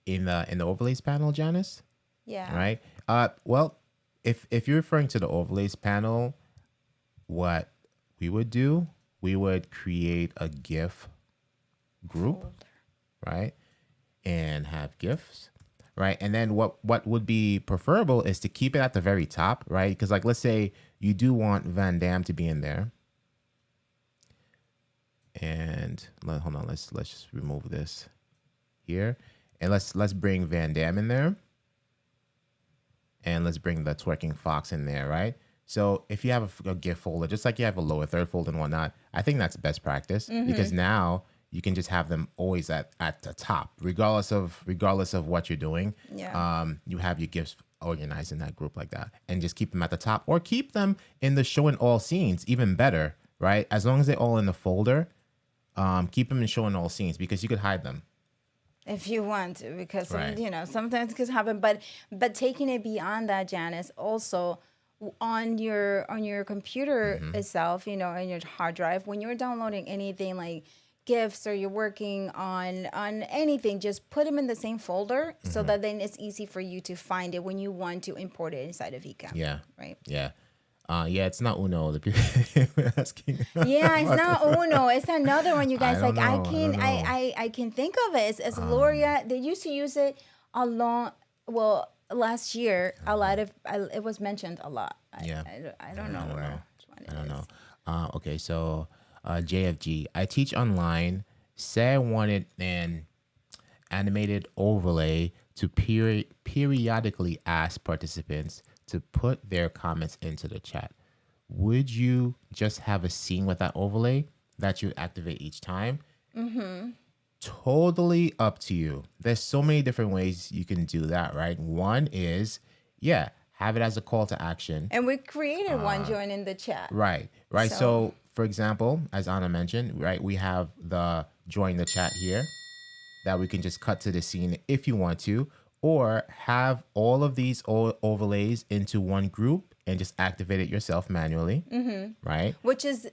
in the overlays panel, Janice? Yeah. Right. Well, if you're referring to the overlays panel, what we would do, we would create a GIF group, right, and have GIFs, right, and then what would be preferable is to keep it at the very top, right? Because like let's say you do want Van Damme to be in there, and hold on, let's just remove this here, and let's bring Van Damme in there, and let's bring the twerking fox in there, right? So if you have a GIF folder, just like you have a lower third folder and whatnot, I think that's best practice because now you can just have them always at the top, regardless of what you're doing. Yeah. You have your GIFs organized in that group like that, and just keep them at the top, or keep them in the show in all scenes, even better, right? As long as they're all in the folder, keep them in show in all scenes because you could hide them. If you want to, because Right. sometimes it could happen. But taking it beyond that, Janice, also on your computer itself, on your hard drive, when you're downloading anything like GIFs or you're working on anything, just put them in the same folder so that then it's easy for you to find it when you want to import it inside of Ecamm. Yeah. Right. Yeah. Yeah, it's not Uno. The people were asking. Yeah, it's not Uno. It's another one, you guys. I Like don't know. I can think of it as Luria. They used to use it last year. A lot of it was mentioned a lot. Yeah. I don't know where. Which one I don't it know. is. Okay, so JFG. I teach online. Say I wanted an animated overlay to periodically ask participants to put their comments into the chat. Would you just have a scene with that overlay that you activate each time? Totally up to you. There's so many different ways you can do that, right? One is, have it as a call to action. And we created one join in the chat. Right. So, for example, as Anna mentioned, right, we have the join the chat here that we can just cut to the scene if you want to, or have all of these overlays into one group and just activate it yourself manually, right? Which is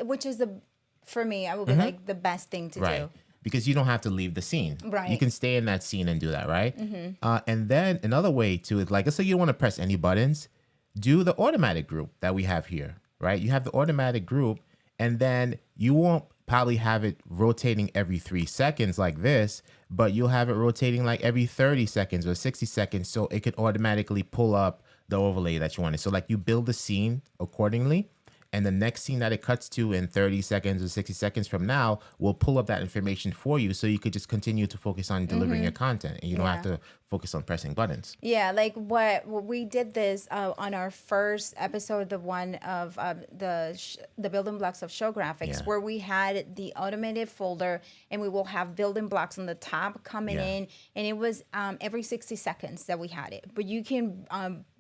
for me, I would be like the best thing to Right. do. Because you don't have to leave the scene. Right. You can stay in that scene and do that, right? And then another way too is like, let's say you don't want to press any buttons. do the automatic group that we have here, right? You have the automatic group, and then you won't probably have it rotating every 3 seconds like this, but you'll have it rotating like every 30 seconds or 60 seconds, so it can automatically pull up the overlay that you wanted. So like you build the scene accordingly, and the next scene that it cuts to in 30 seconds or 60 seconds from now will pull up that information for you, so you could just continue to focus on delivering your content, and you don't have to focus on pressing buttons. Yeah, like what we did this on our first episode, the one of the building blocks of show graphics, where we had the automated folder, and we will have building blocks on the top coming in, and it was every 60 seconds that we had it. But you can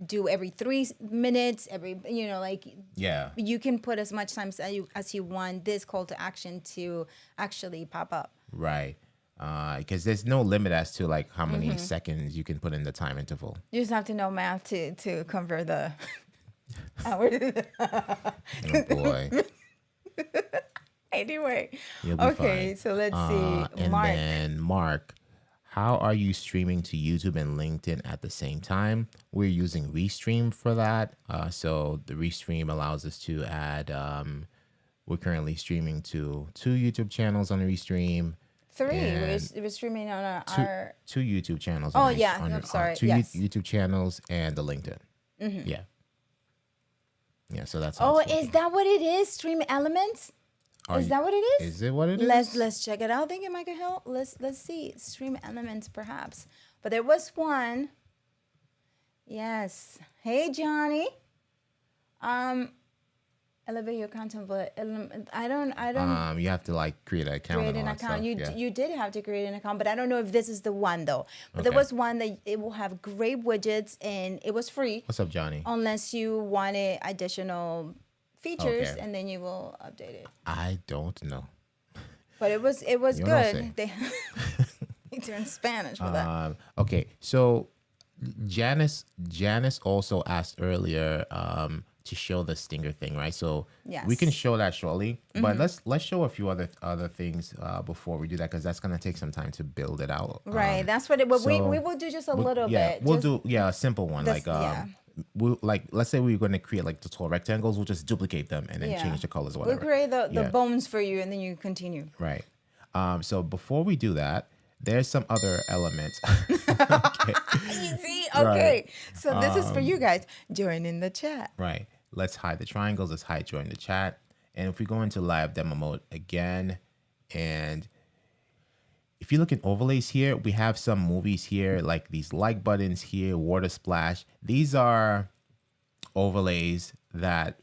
do every 3 minutes, every you can put as much time as you want this call to action to actually pop up. Right. Because there's no limit as to like how many seconds you can put in the time interval. You just have to know math to convert the hour. Oh boy. Anyway, okay, so let's see. And Mark. then Mark, how are you streaming to YouTube and LinkedIn at the same time? We're using Restream for that. So the Restream allows us to add. We're currently streaming to 2 YouTube channels on Restream. 3. We're streaming on our 2 YouTube channels. Oh, yeah. I'm sorry. 2 yes. YouTube channels and the LinkedIn. Yeah. Yeah. So that's. Oh, is that what it is? Stream Elements? Is that what it is? Is it what it is? Let's check it out. I think it might help. Let's see. Stream Elements, perhaps. But there was one. Yes. Hey, Johnny. Elevate your content, but I don't. You have to like create an account. Create an account. You did have to create an account, but I don't know if this is the one though. But there was one that it will have great widgets, and it was free. What's up, Johnny? Unless you wanted additional features, and then you will update it. I don't know. But it was good. They turned Spanish for that. Okay, so Janice also asked earlier to show the stinger thing, right? So we can show that shortly, but let's show a few other things before we do that, because that's gonna take some time to build it out. Right, that's what it. But we will do just a little bit. We'll do a simple one let's say we're going to create like the tall rectangles. We'll just duplicate them and then change the colors or whatever. We'll create the bones for you, and then you continue. Right. So before we do that, there's some other elements. Easy. Okay. Right. So this is for you guys. Join in the chat. Right. Let's hide the triangles. Let's hide join the chat. And if we go into live demo mode again, and if you look at overlays here, we have some movies here, like these like buttons here, water splash. These are overlays that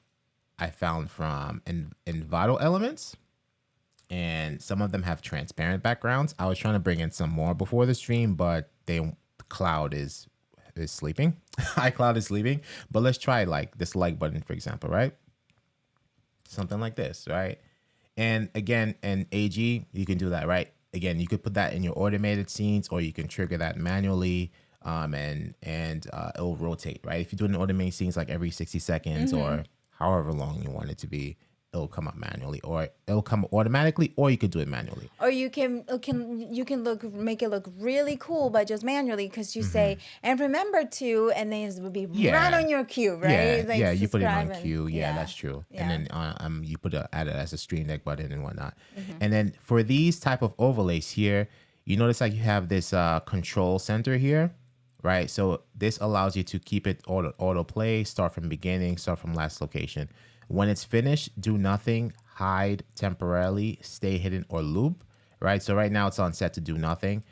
I found from Envato Elements, and some of them have transparent backgrounds. I was trying to bring in some more before the stream, but the cloud is sleeping. iCloud is sleeping. But let's try like this like button, for example, right? Something like this, right? And again, in AG, you can do that, right? Again, you could put that in your automated scenes, or you can trigger that manually, and it'll rotate, right? If you're doing automated scenes like every 60 seconds or however long you want it to be, it'll come up manually, or it'll come automatically, or you could do it manually. Or you can make it look really cool by just manually, because you say, and remember to, and then it will be right on your cue, right? Yeah, you put it on cue. Yeah, that's true. Yeah. And then you add it as a stream deck button and whatnot. And then for these type of overlays here, you notice like you have this control center here, right? So this allows you to keep it auto play, start from beginning, start from last location. When it's finished, do nothing, hide temporarily, stay hidden, or loop, right? So right now it's on set to do nothing.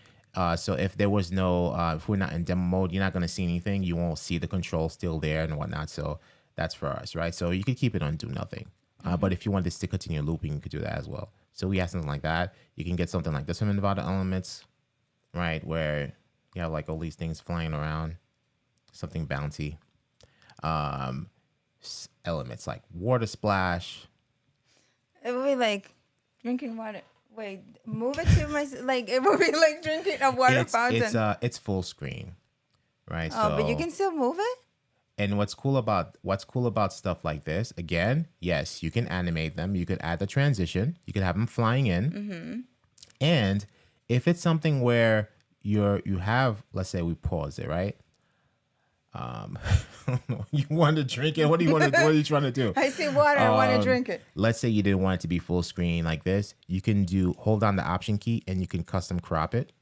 So if there was if we're not in demo mode, you're not going to see anything. You won't see the control still there and whatnot. So that's for us, right? So you could keep it on do nothing. But if you want this to continue looping, you could do that as well. So we have something like that. You can get something like this from Envato Elements, right? Where you have like all these things flying around, something bouncy. Elements like water splash. It would be like drinking water. Wait, move it to my like. It would be like drinking a water fountain. It's full screen, right? Oh, but you can still move it. And what's cool about stuff like this? Again, yes, you can animate them. You could add the transition. You could have them flying in. And if it's something where you have, let's say we pause it, right? Um, you want to drink it? What do you want to? What are you trying to do? I see water. I want to drink it. Let's say you didn't want it to be full screen like this. You can hold on the Option key and you can custom crop it.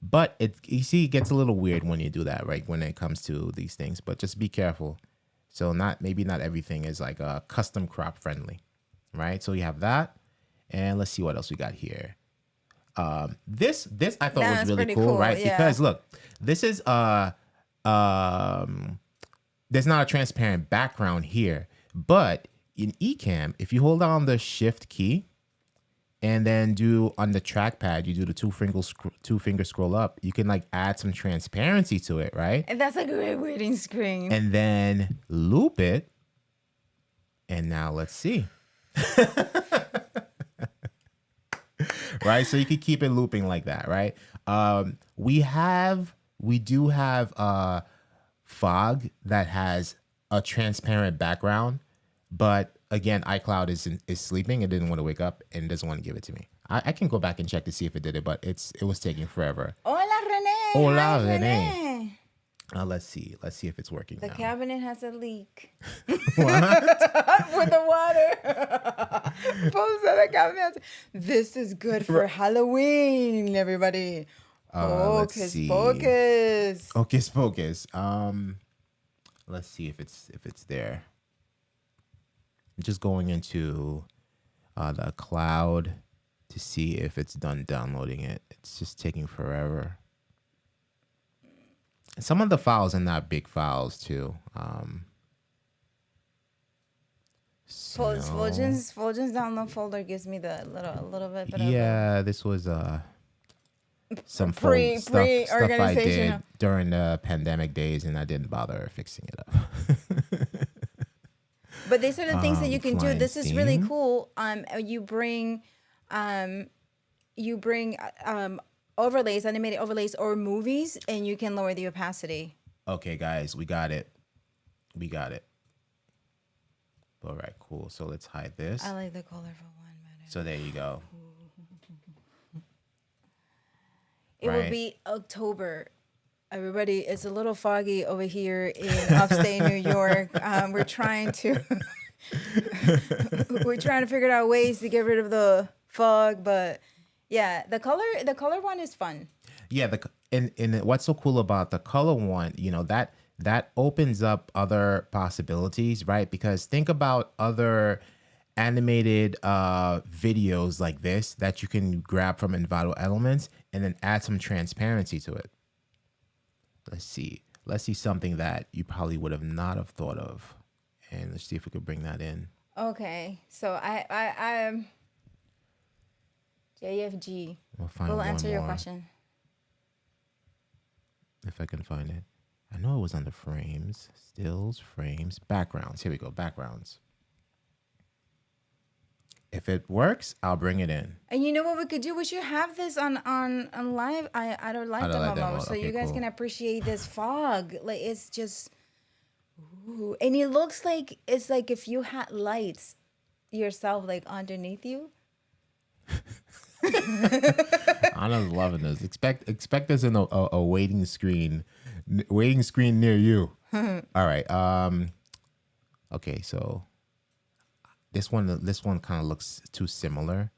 But you see, it gets a little weird when you do that, right? When it comes to these things, but just be careful. So maybe not everything is like custom crop friendly, right? So you have that, and let's see what else we got here. This I thought was really cool, right? Yeah. Because look, this is there's not a transparent background here, but in Ecamm, if you hold down the Shift key and then do on the trackpad, you do the two finger scroll up, you can like add some transparency to it, right? And that's a great waiting screen. And then loop it. And now let's see. Right? So you could keep it looping like that, right? We do have fog that has a transparent background, but again, iCloud is sleeping. It didn't want to wake up and doesn't want to give it to me. I can go back and check to see if it did it, but it was taking forever. Hola, Rene. Hola, Hi, Rene. Let's see if it's working. The now. cabinet has a leak. What? With the water. Both of the cabinets. This is good for Halloween, everybody. Hocus pocus. Hocus pocus. Let's see if it's there. I'm just going into the cloud to see if it's done downloading it. It's just taking forever. Some of the files are not big files too. Fuljens download folder gives me the little bit. But yeah, this was some pre stuff I did organization. during the pandemic days, and I didn't bother fixing it up. But these are the things that you can do. This is really theme. cool. You bring overlays, animated overlays, or movies, and you can lower the opacity. Okay, guys, we got it. All right, cool. So let's hide this. I like the colorful one better. So there you go. It will be October. Everybody, it's a little foggy over here in upstate New York. We're trying to figure out ways to get rid of the fog, but yeah, the color one is fun. Yeah, and what's so cool about the color one, that opens up other possibilities, right? Because think about other animated videos like this that you can grab from Envato Elements and then add some transparency to it. Let's see something that you probably would have not have thought of, and let's see if we could bring that in. Okay, so I JFG. We'll answer your question. If I can find it. I know it was under frames, stills, frames, backgrounds. Here we go, backgrounds. If it works, I'll bring it in. And you know what we could do? We should have this on live. I don't like demo, so okay, you guys cool. can appreciate this fog. Like it's just, ooh. And it looks like it's like if you had lights yourself, like underneath you. Anna's loving this. Expect this in a waiting screen near you. All right. Okay, so this one kind of looks too similar.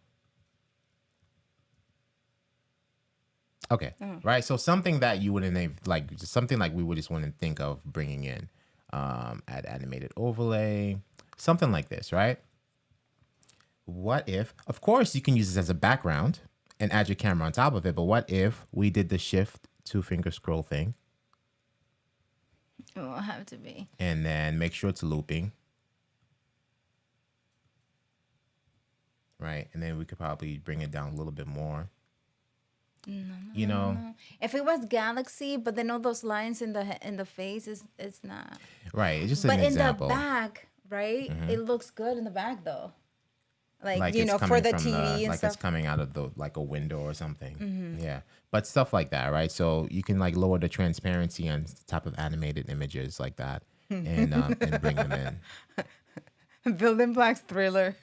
Okay, right. So something that you wouldn't like, just something like we would just want to think of bringing in, add animated overlay, something like this, right? What if, of course, you can use this as a background and add your camera on top of it, but what if we did the Shift 2-finger scroll thing? It will have to be. And then make sure it's looping. Right? And then we could probably bring it down a little bit more. No. If it was galaxy, but then all those lines in the face, it's not. Right. It's just an example. But in the back, right? Mm-hmm. It looks good in the back, though. Like it's for the from TV and like stuff. It's coming out of like a window or something. Mm-hmm. Yeah. But stuff like that, right? So you can like lower the transparency on top of animated images like that and bring them in. BuildingBlocks thriller.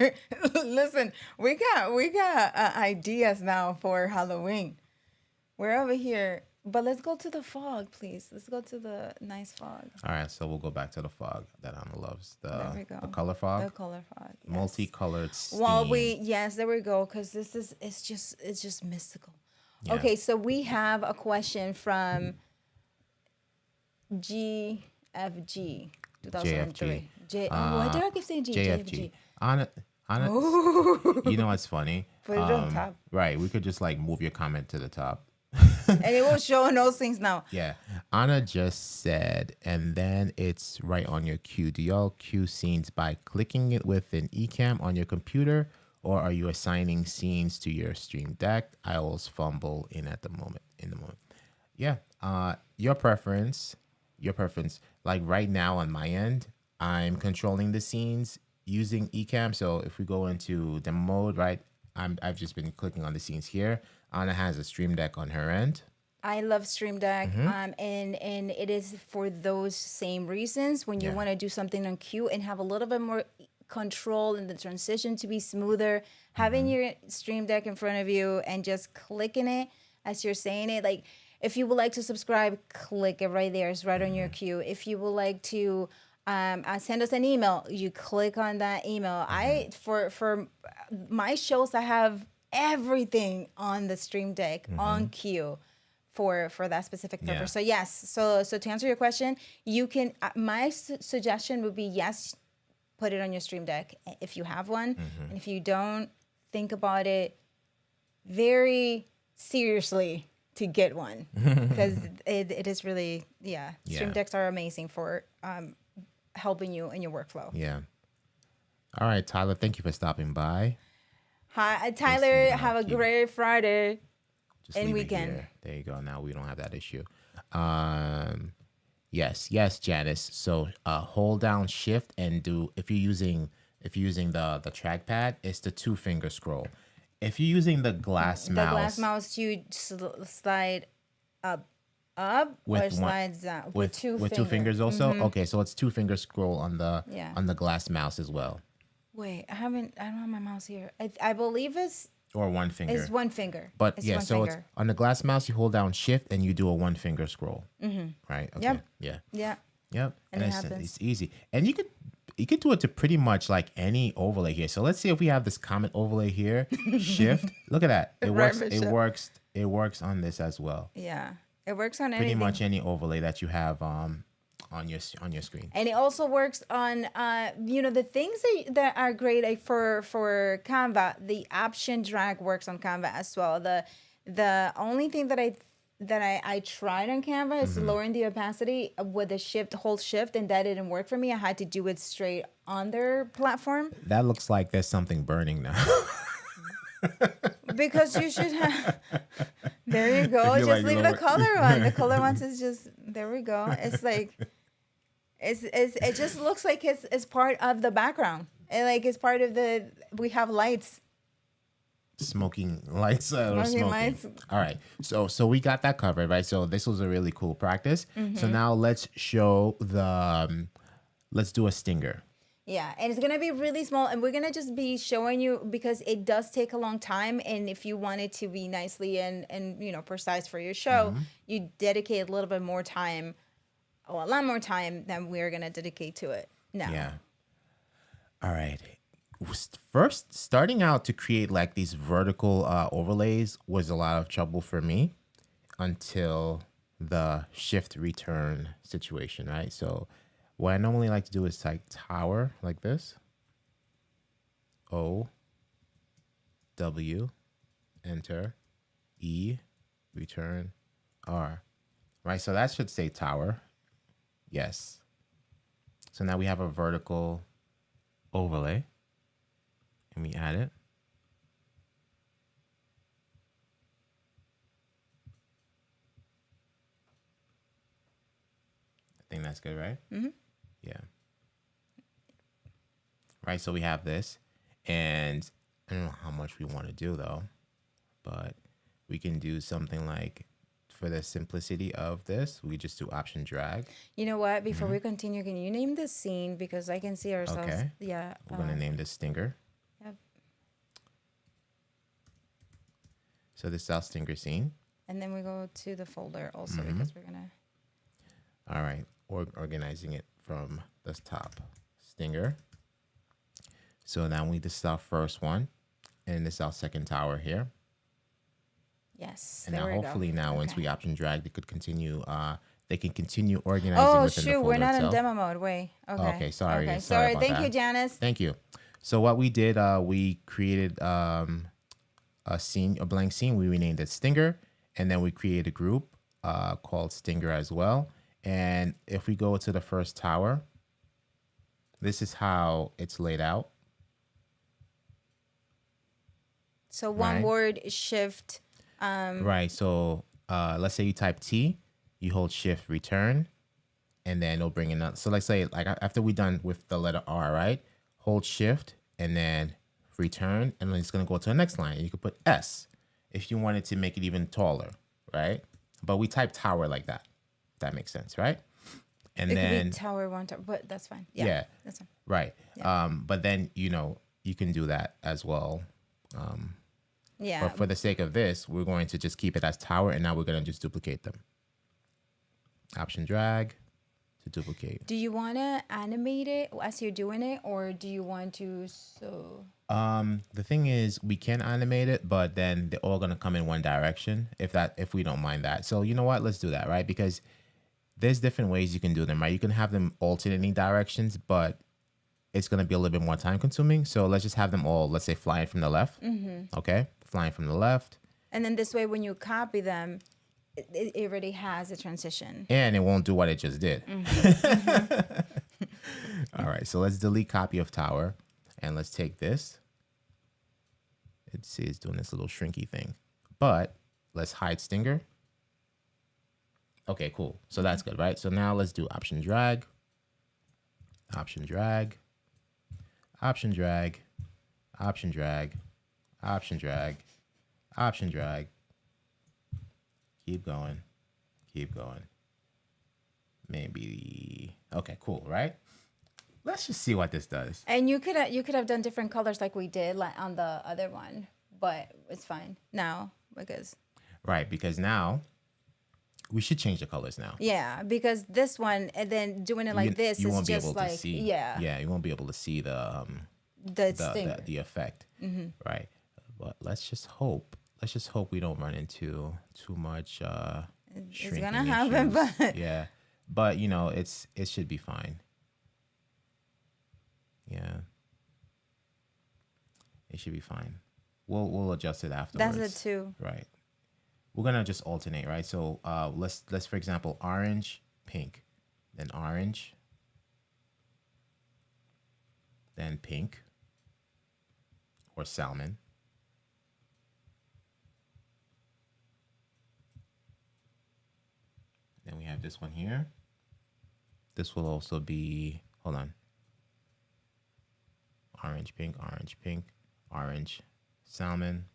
Listen, we got ideas now for Halloween. We're over here But let's go to the fog, please. Let's go to the nice fog. All right, so we'll go back to the fog that Anna loves. There we The go. color fog. The color fog. Yes. Multicolored steam. Well, yes, there we go. Because it's just mystical. Yeah. Okay, so we have a question from GFG 2003. Why did I keep saying JFG. Anna, you know what's funny? Put it on top. Right, we could just like move your comment to the top. And it will show those things now. Yeah. Anna just said, and then it's right on your queue. Do y'all queue scenes by clicking it with an Ecamm on your computer, or are you assigning scenes to your Stream Deck? I always fumble in the moment. Yeah. Your preference. Like right now on my end, I'm controlling the scenes using Ecamm. So if we go into demo mode, right, I've just been clicking on the scenes here. Anna has a Stream Deck on her end. I love Stream Deck, and it is for those same reasons. When you want to do something on cue and have a little bit more control and the transition to be smoother, having your Stream Deck in front of you and just clicking it as you're saying it. Like if you would like to subscribe, click it right there. It's right on your queue. If you would like to send us an email, you click on that email. For my shows, I have everything on the Stream Deck on cue for that specific purpose. So yes, so to answer your question, you can. My suggestion would be yes, put it on your Stream Deck if you have one, and if you don't, think about it very seriously to get one because it is really Stream Decks are amazing for helping you in your workflow. Yeah. All right, Tyler, thank you for stopping by. Hi, Tyler. Have a great Friday and weekend. There you go. Now we don't have that issue. Yes, Janice. So hold down Shift and do if you're using the trackpad, it's the 2-finger scroll. If you're using the glass mouse, you slide up or slides down with two fingers also. Okay, so it's 2-finger scroll on the glass mouse as well. Wait, I don't have my mouse here. I believe it's or 1 finger. It's 1 finger. But it's it's on the glass mouse. You hold down Shift and you do a 1-finger scroll. Right. Okay. Yep. Yep. And it happens. It's easy, and you could do it to pretty much like any overlay here. So let's see if we have this comment overlay here. Shift. Look at that. It works. It works. It works on this as well. Yeah. It works on pretty much any overlay that you have on your screen. And it also works on the things that are great for Canva. The option drag works on Canva as well. The only thing that I tried on Canva is lowering the opacity with the hold shift, and that didn't work for me. I had to do it straight on their platform. That looks like there's something burning now. Because you should have. There you go. Just leave the color one. The color ones is just there we go. It's like it just looks like it's part of the background. And like it's part of we have lights. Smoking lights. Smoking lights. All right. So we got that covered, right? So this was a really cool practice. So now let's show let's do a stinger. Yeah, and it's gonna be really small, and we're gonna just be showing you because it does take a long time. And if you want it to be nicely and precise for your show, you dedicate a little bit more time, or a lot more time than we're gonna dedicate to it now. Yeah. All right. First, starting out to create like these vertical overlays was a lot of trouble for me until the shift return situation, right? So what I normally like to do is type tower like this. O, W, enter, E, return, R. Right, so that should say tower. Yes. So now we have a vertical overlay. And we add it. I think that's good, right? Yeah. Right, so we have this. And I don't know how much we want to do, though. But we can do something like, for the simplicity of this, we just do option drag. You know what? Before we continue, can you name the scene? Because I can see ourselves. Okay. Yeah. We're going to name this stinger. Yep. So this is our stinger scene. And then we go to the folder also because we're gonna. All right, organizing it from the top. Stinger. So now we this is our first one, and this is our second tower here. Yes. And now hopefully once we option drag, they could continue. They can continue organizing Oh within the shoot, folder we're not itself. in demo mode. Wait. Okay. Okay, sorry. Okay. Sorry about Thank that. you, Janice. Thank you. So what we did, we created a scene, a blank scene. We renamed it Stinger, and then we created a group called Stinger as well. And if we go to the first tower, this is how it's laid out. So one word, shift. Right. So let's say you type T, you hold shift return, and then it'll bring in that. So let's say like after we're done with the letter R, right? Hold shift and then return, and then it's gonna go to the next line. You could put S if you wanted to make it even taller, right? But we type tower like that. If that makes sense, right? And It then could be tower one, but that's fine. yeah, That's fine. right. Yeah. But then you can do that as well. Yeah. But for the sake of this, we're going to just keep it as tower, and now we're going to just duplicate them. Option drag to duplicate. Do you want to animate it as you're doing it, or do you want to The thing is, we can animate it, but then they're all going to come in one direction if we don't mind that. So you know what? Let's do that, right? Because there's different ways you can do them, right? You can have them alternating directions, but it's going to be a little bit more time consuming. So let's just have them all, let's say, flying from the left. Okay. Flying from the left. And then this way, when you copy them, it already has a transition. And it won't do what it just did. All right. So let's delete copy of tower. And let's take this. Let's see, it's doing this little shrinky thing. But let's hide Stinger. Okay, cool. So that's good, right? So now let's do option drag. Option drag. Option drag. Option drag. Option drag. Option drag. Keep going. Keep going. Maybe. Okay, cool, right? Let's just see what this does. And you could have done different colors like we did like on the other one, but it's fine now because. Right, because now we should change the colors now. Yeah, because this one and then doing it like this is just like yeah, you won't be able to see the effect, right? But let's just hope we don't run into too much it's gonna happen, but yeah, but it should be fine. Yeah, it should be fine. We'll adjust it afterwards. That's it too. Right. We're gonna just alternate, right? So let's for example orange, pink, then orange, then pink, or salmon. Then we have this one here. This will also be, hold on. Orange, pink, orange, salmon.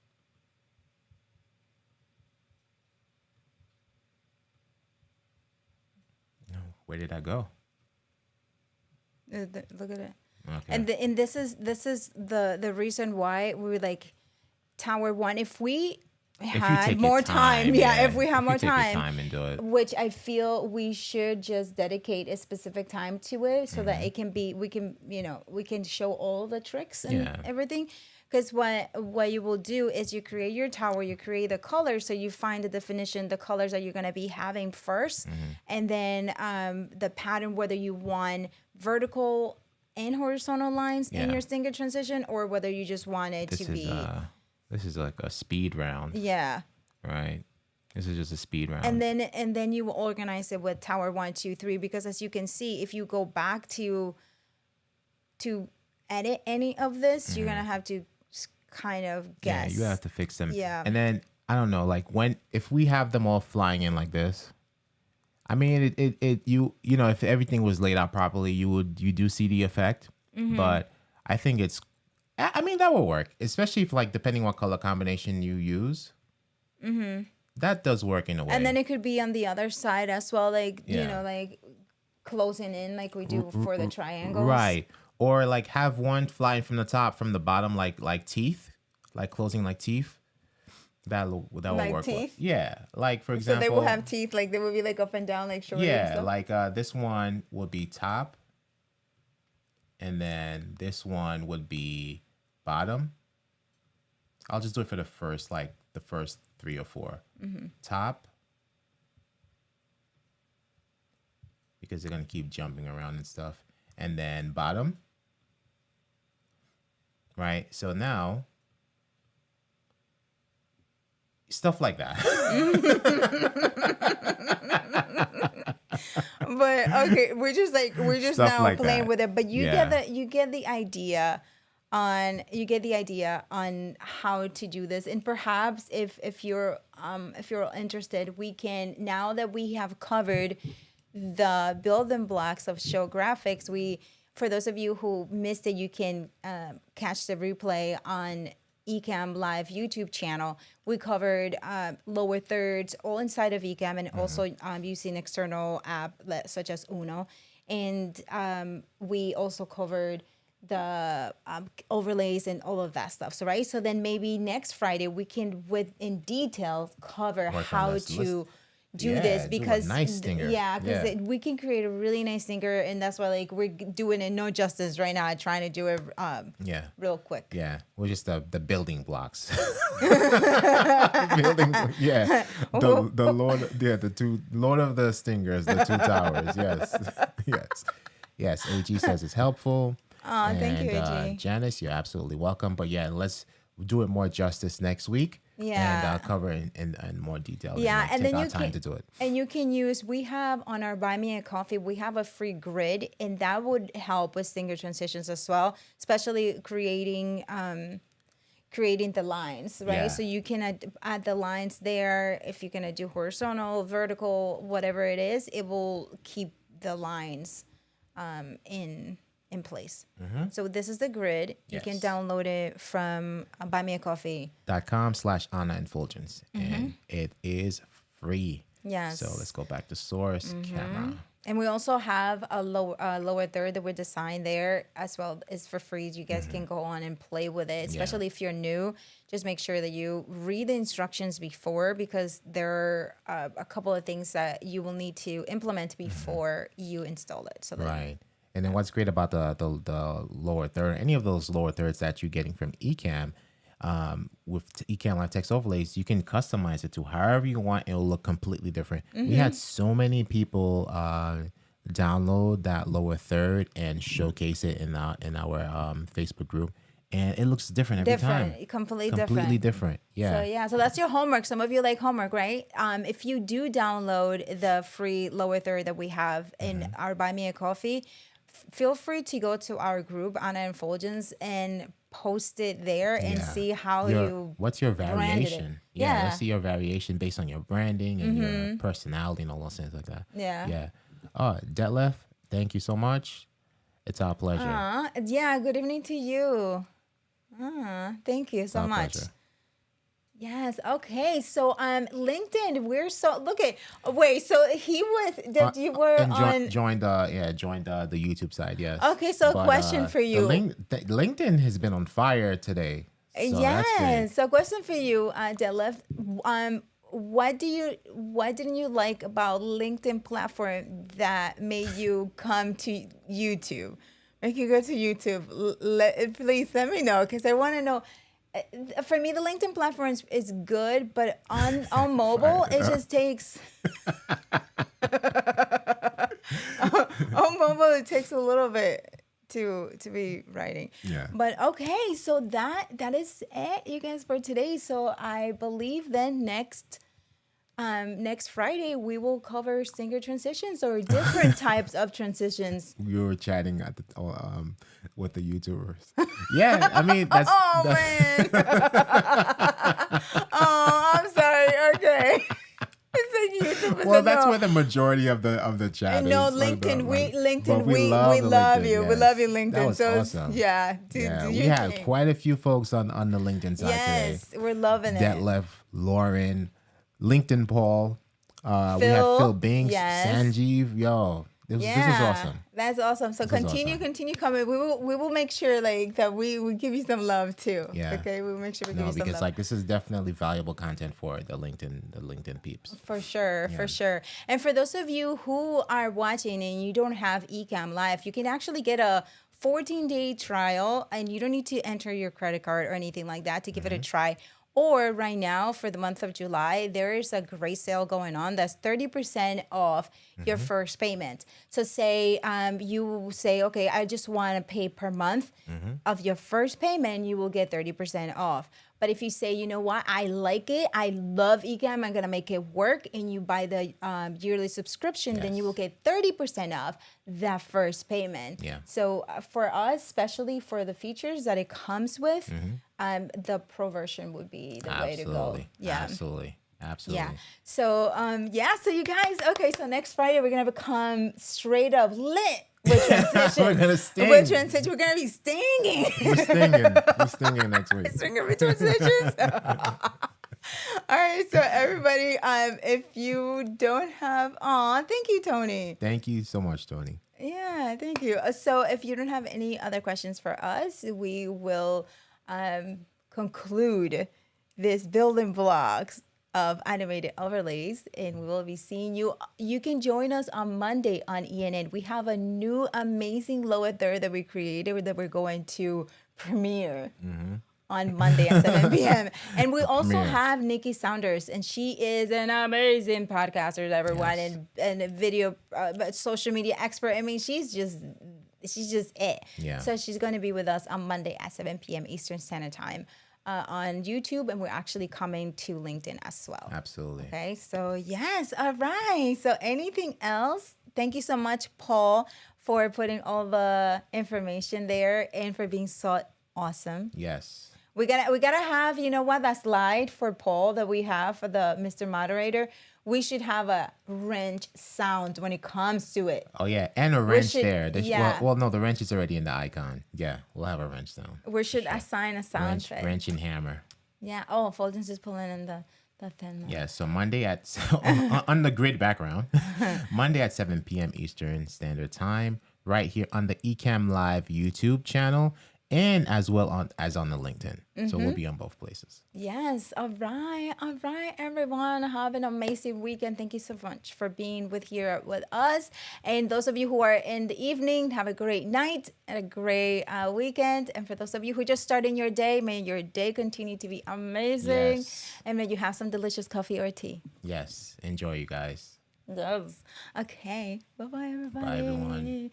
No, where did I go? Look at it. Okay. And this is the reason why we would like tower one. If we had more time, if we have more time and do it, which I feel we should just dedicate a specific time to it so that it can be, we can show all the tricks and everything. Because what you will do is you create your tower, you create the colors, so you find the definition, the colors that you're going to be having first, and then the pattern, whether you want vertical and horizontal lines in your Stinger transition, or whether you just want it to be. This is like a speed round. Yeah. Right. This is just a speed round. And then you will organize it with tower 1, 2, 3, because as you can see, if you go back to edit any of this, you're gonna have to kind of guess. Yeah, you have to fix them. Yeah. And then I don't know, like if we have them all flying in like this, I mean, if everything was laid out properly, you do see the effect. But I think I mean, that will work, especially if like depending what color combination you use. That does work in a way. And then it could be on the other side as well, like like closing in like we do for the triangles. Right. Or like have one flying from the top, from the bottom, like teeth, like closing like teeth. That will Like work well. teeth? Yeah, like for So example, they will have teeth, like they will be like up and down, like shorter and yeah, stuff? like this one would be top, and then this one would be bottom. I'll just do it for the first 3 or 4. Top, because they're gonna keep jumping around and stuff, and then bottom. Right. So now, stuff like that. But okay, we're just Stuff now like playing that. with it. But Yeah. you get the idea on how to do this. And perhaps if you're interested, we can, now that we have covered the building blocks of show graphics, for those of you who missed it, you can catch the replay on Ecamm Live YouTube channel. We covered lower thirds all inside of Ecamm, and also using external app such as Uno. And we also covered the overlays and all of that stuff. So right. So then maybe next Friday we can, in detail, cover Work on how this. to do Yeah, this, do a because nice stinger. because we can create a really nice stinger, and that's why like we're doing it no justice right now, trying to do it Yeah. real quick. Yeah. We're just the building blocks. Building. Yeah. The Lord. Yeah. The two Lord of the Stingers. The 2 towers. Yes. Yes. Yes. AG says it's helpful. Oh, thank you, AG. Janice, you're absolutely welcome. But yeah, let's do it more justice next week. Yeah. And cover in more detail. Yeah, and take then our you time can to do it. and you can use. We have on our Buy Me a Coffee, we have a free grid, and that would help with stinger transitions as well, especially creating the lines, right? Yeah. So you can add the lines there. If you're gonna do horizontal, vertical, whatever it is, it will keep the lines in place. So this is the grid. You can Yes. download it from .com/Anna and Fuljens. And it is free. Yes. So let's go back to source camera. And we also have a lower third that we designed there as well. It's for free. You guys can go on and play with it, especially if you're new. Just make sure that you read the instructions before, because there are a couple of things that you will need to implement before you install it. So Right. And then what's great about the lower third, any of those lower thirds that you're getting from Ecamm, with Ecamm Live Text Overlays, you can customize it to however you want. It'll look completely different. We had so many people download that lower third and showcase it in our Facebook group, and it looks different every time. completely different. Yeah. So that's your homework. Some of you like homework, right? If you do download the free lower third that we have in our Buy Me a Coffee, feel free to go to our group, Anna and Fuljens, and post it there and see how what's your branded it. variation. Yeah, let's see your variation based on your branding and your personality and all those things like that. Yeah. Detlef, thank you so much. It's our pleasure. Yeah, good evening to you. Thank you so Our much. pleasure. Yes. Okay. So LinkedIn, we're so wait. So he was that you were And on. joined the YouTube side. Yes. Okay, so a question for you. LinkedIn has been on fire today. So that's great. Yes. So question for you, Detlef. What didn't you like about LinkedIn platform that made you come to YouTube? Make you go to YouTube. Please let me know, because I want to know. For me, the LinkedIn platform is good, but on mobile, it just takes. On mobile, it takes a little bit to be writing. Yeah. But okay, so that is it, you guys, for today. So I believe then next Friday we will cover stinger transitions or different types of transitions. We were chatting at with the YouTubers. Yeah, I mean that's. Man. Oh, I'm sorry. Okay. It's like YouTube. Well, that's where the majority of the chat is. No, LinkedIn. We love love you. yes. We love you, LinkedIn. That was so awesome. yeah, We had quite a few folks on the LinkedIn side today. Yes, we're loving it. Detlef, Lauren, LinkedIn Paul. We had Phil Binks, yes. Sanjeev. Yo, This was awesome. That's awesome. So This was continue, awesome. continue coming. We will make sure like that we give you some love too. Yeah. Okay. We'll make sure we give No, you some because love. like this is definitely valuable content for the LinkedIn peeps. For sure, for sure. And for those of you who are watching and you don't have Ecamm Live, you can actually get a 14-day trial and you don't need to enter your credit card or anything like that to give it a try. Or right now for the month of July, there is a great sale going on that's 30% off your first payment. So say you say, okay, I just want to pay per month of your first payment, you will get 30% off. But if you say, you know what, I like it, I love Ecamm, I'm going to make it work, and you buy the yearly subscription, then you will get 30% off that first payment. Yeah. So for us, especially for the features that it comes with, the pro version would be the way to go. Yeah. Absolutely. Yeah. So, so you guys, okay, so next Friday, we're going to become straight up lit with transition. We're gonna sting. With transition, we're going to be stinging. We're stinging. We're stinging next week. Stinging with transitions. All right, so everybody, if you don't have, thank you, Tony. Thank you so much, Tony. Yeah, thank you. So if you don't have any other questions for us, we will conclude this building blocks of animated overlays, and we will be seeing you. You can join us on Monday on ENN. We have a new amazing lower third that we created that we're going to premiere on Monday at 7 p.m. And we also have Nikki Saunders, and she is an amazing podcaster, everyone, and a video, social media expert. I mean, she's just it. Yeah. So she's going to be with us on Monday at 7 p.m. Eastern Standard Time. On YouTube, and we're actually coming to LinkedIn as well. Absolutely. Okay, so yes, all right. So anything else? Thank you so much, Paul, for putting all the information there and for being so awesome. Yes. We gotta have, you know what, that slide for Paul that we have for the Mr. Moderator. We should have a wrench sound when it comes to it. Oh yeah, and a wrench there. Yeah. Well, no, the wrench is already in the icon. Yeah, we'll have a wrench sound. We should assign a sound track. Wrench and hammer. Yeah. Oh, Fuljens is pulling in the thing. Yeah. So Monday at on the grid background, Monday at 7 p.m. Eastern Standard Time, right here on the Ecamm Live YouTube channel, and as well as on the LinkedIn. So we'll be on both places. Yes. All right, everyone. Have an amazing weekend. Thank you so much for being here with us. And those of you who are in the evening, have a great night and a great weekend. And for those of you who just started your day, may your day continue to be amazing. Yes. And may you have some delicious coffee or tea. Yes. Enjoy, you guys. Yes. Okay. Bye-bye, everybody. Bye, everyone.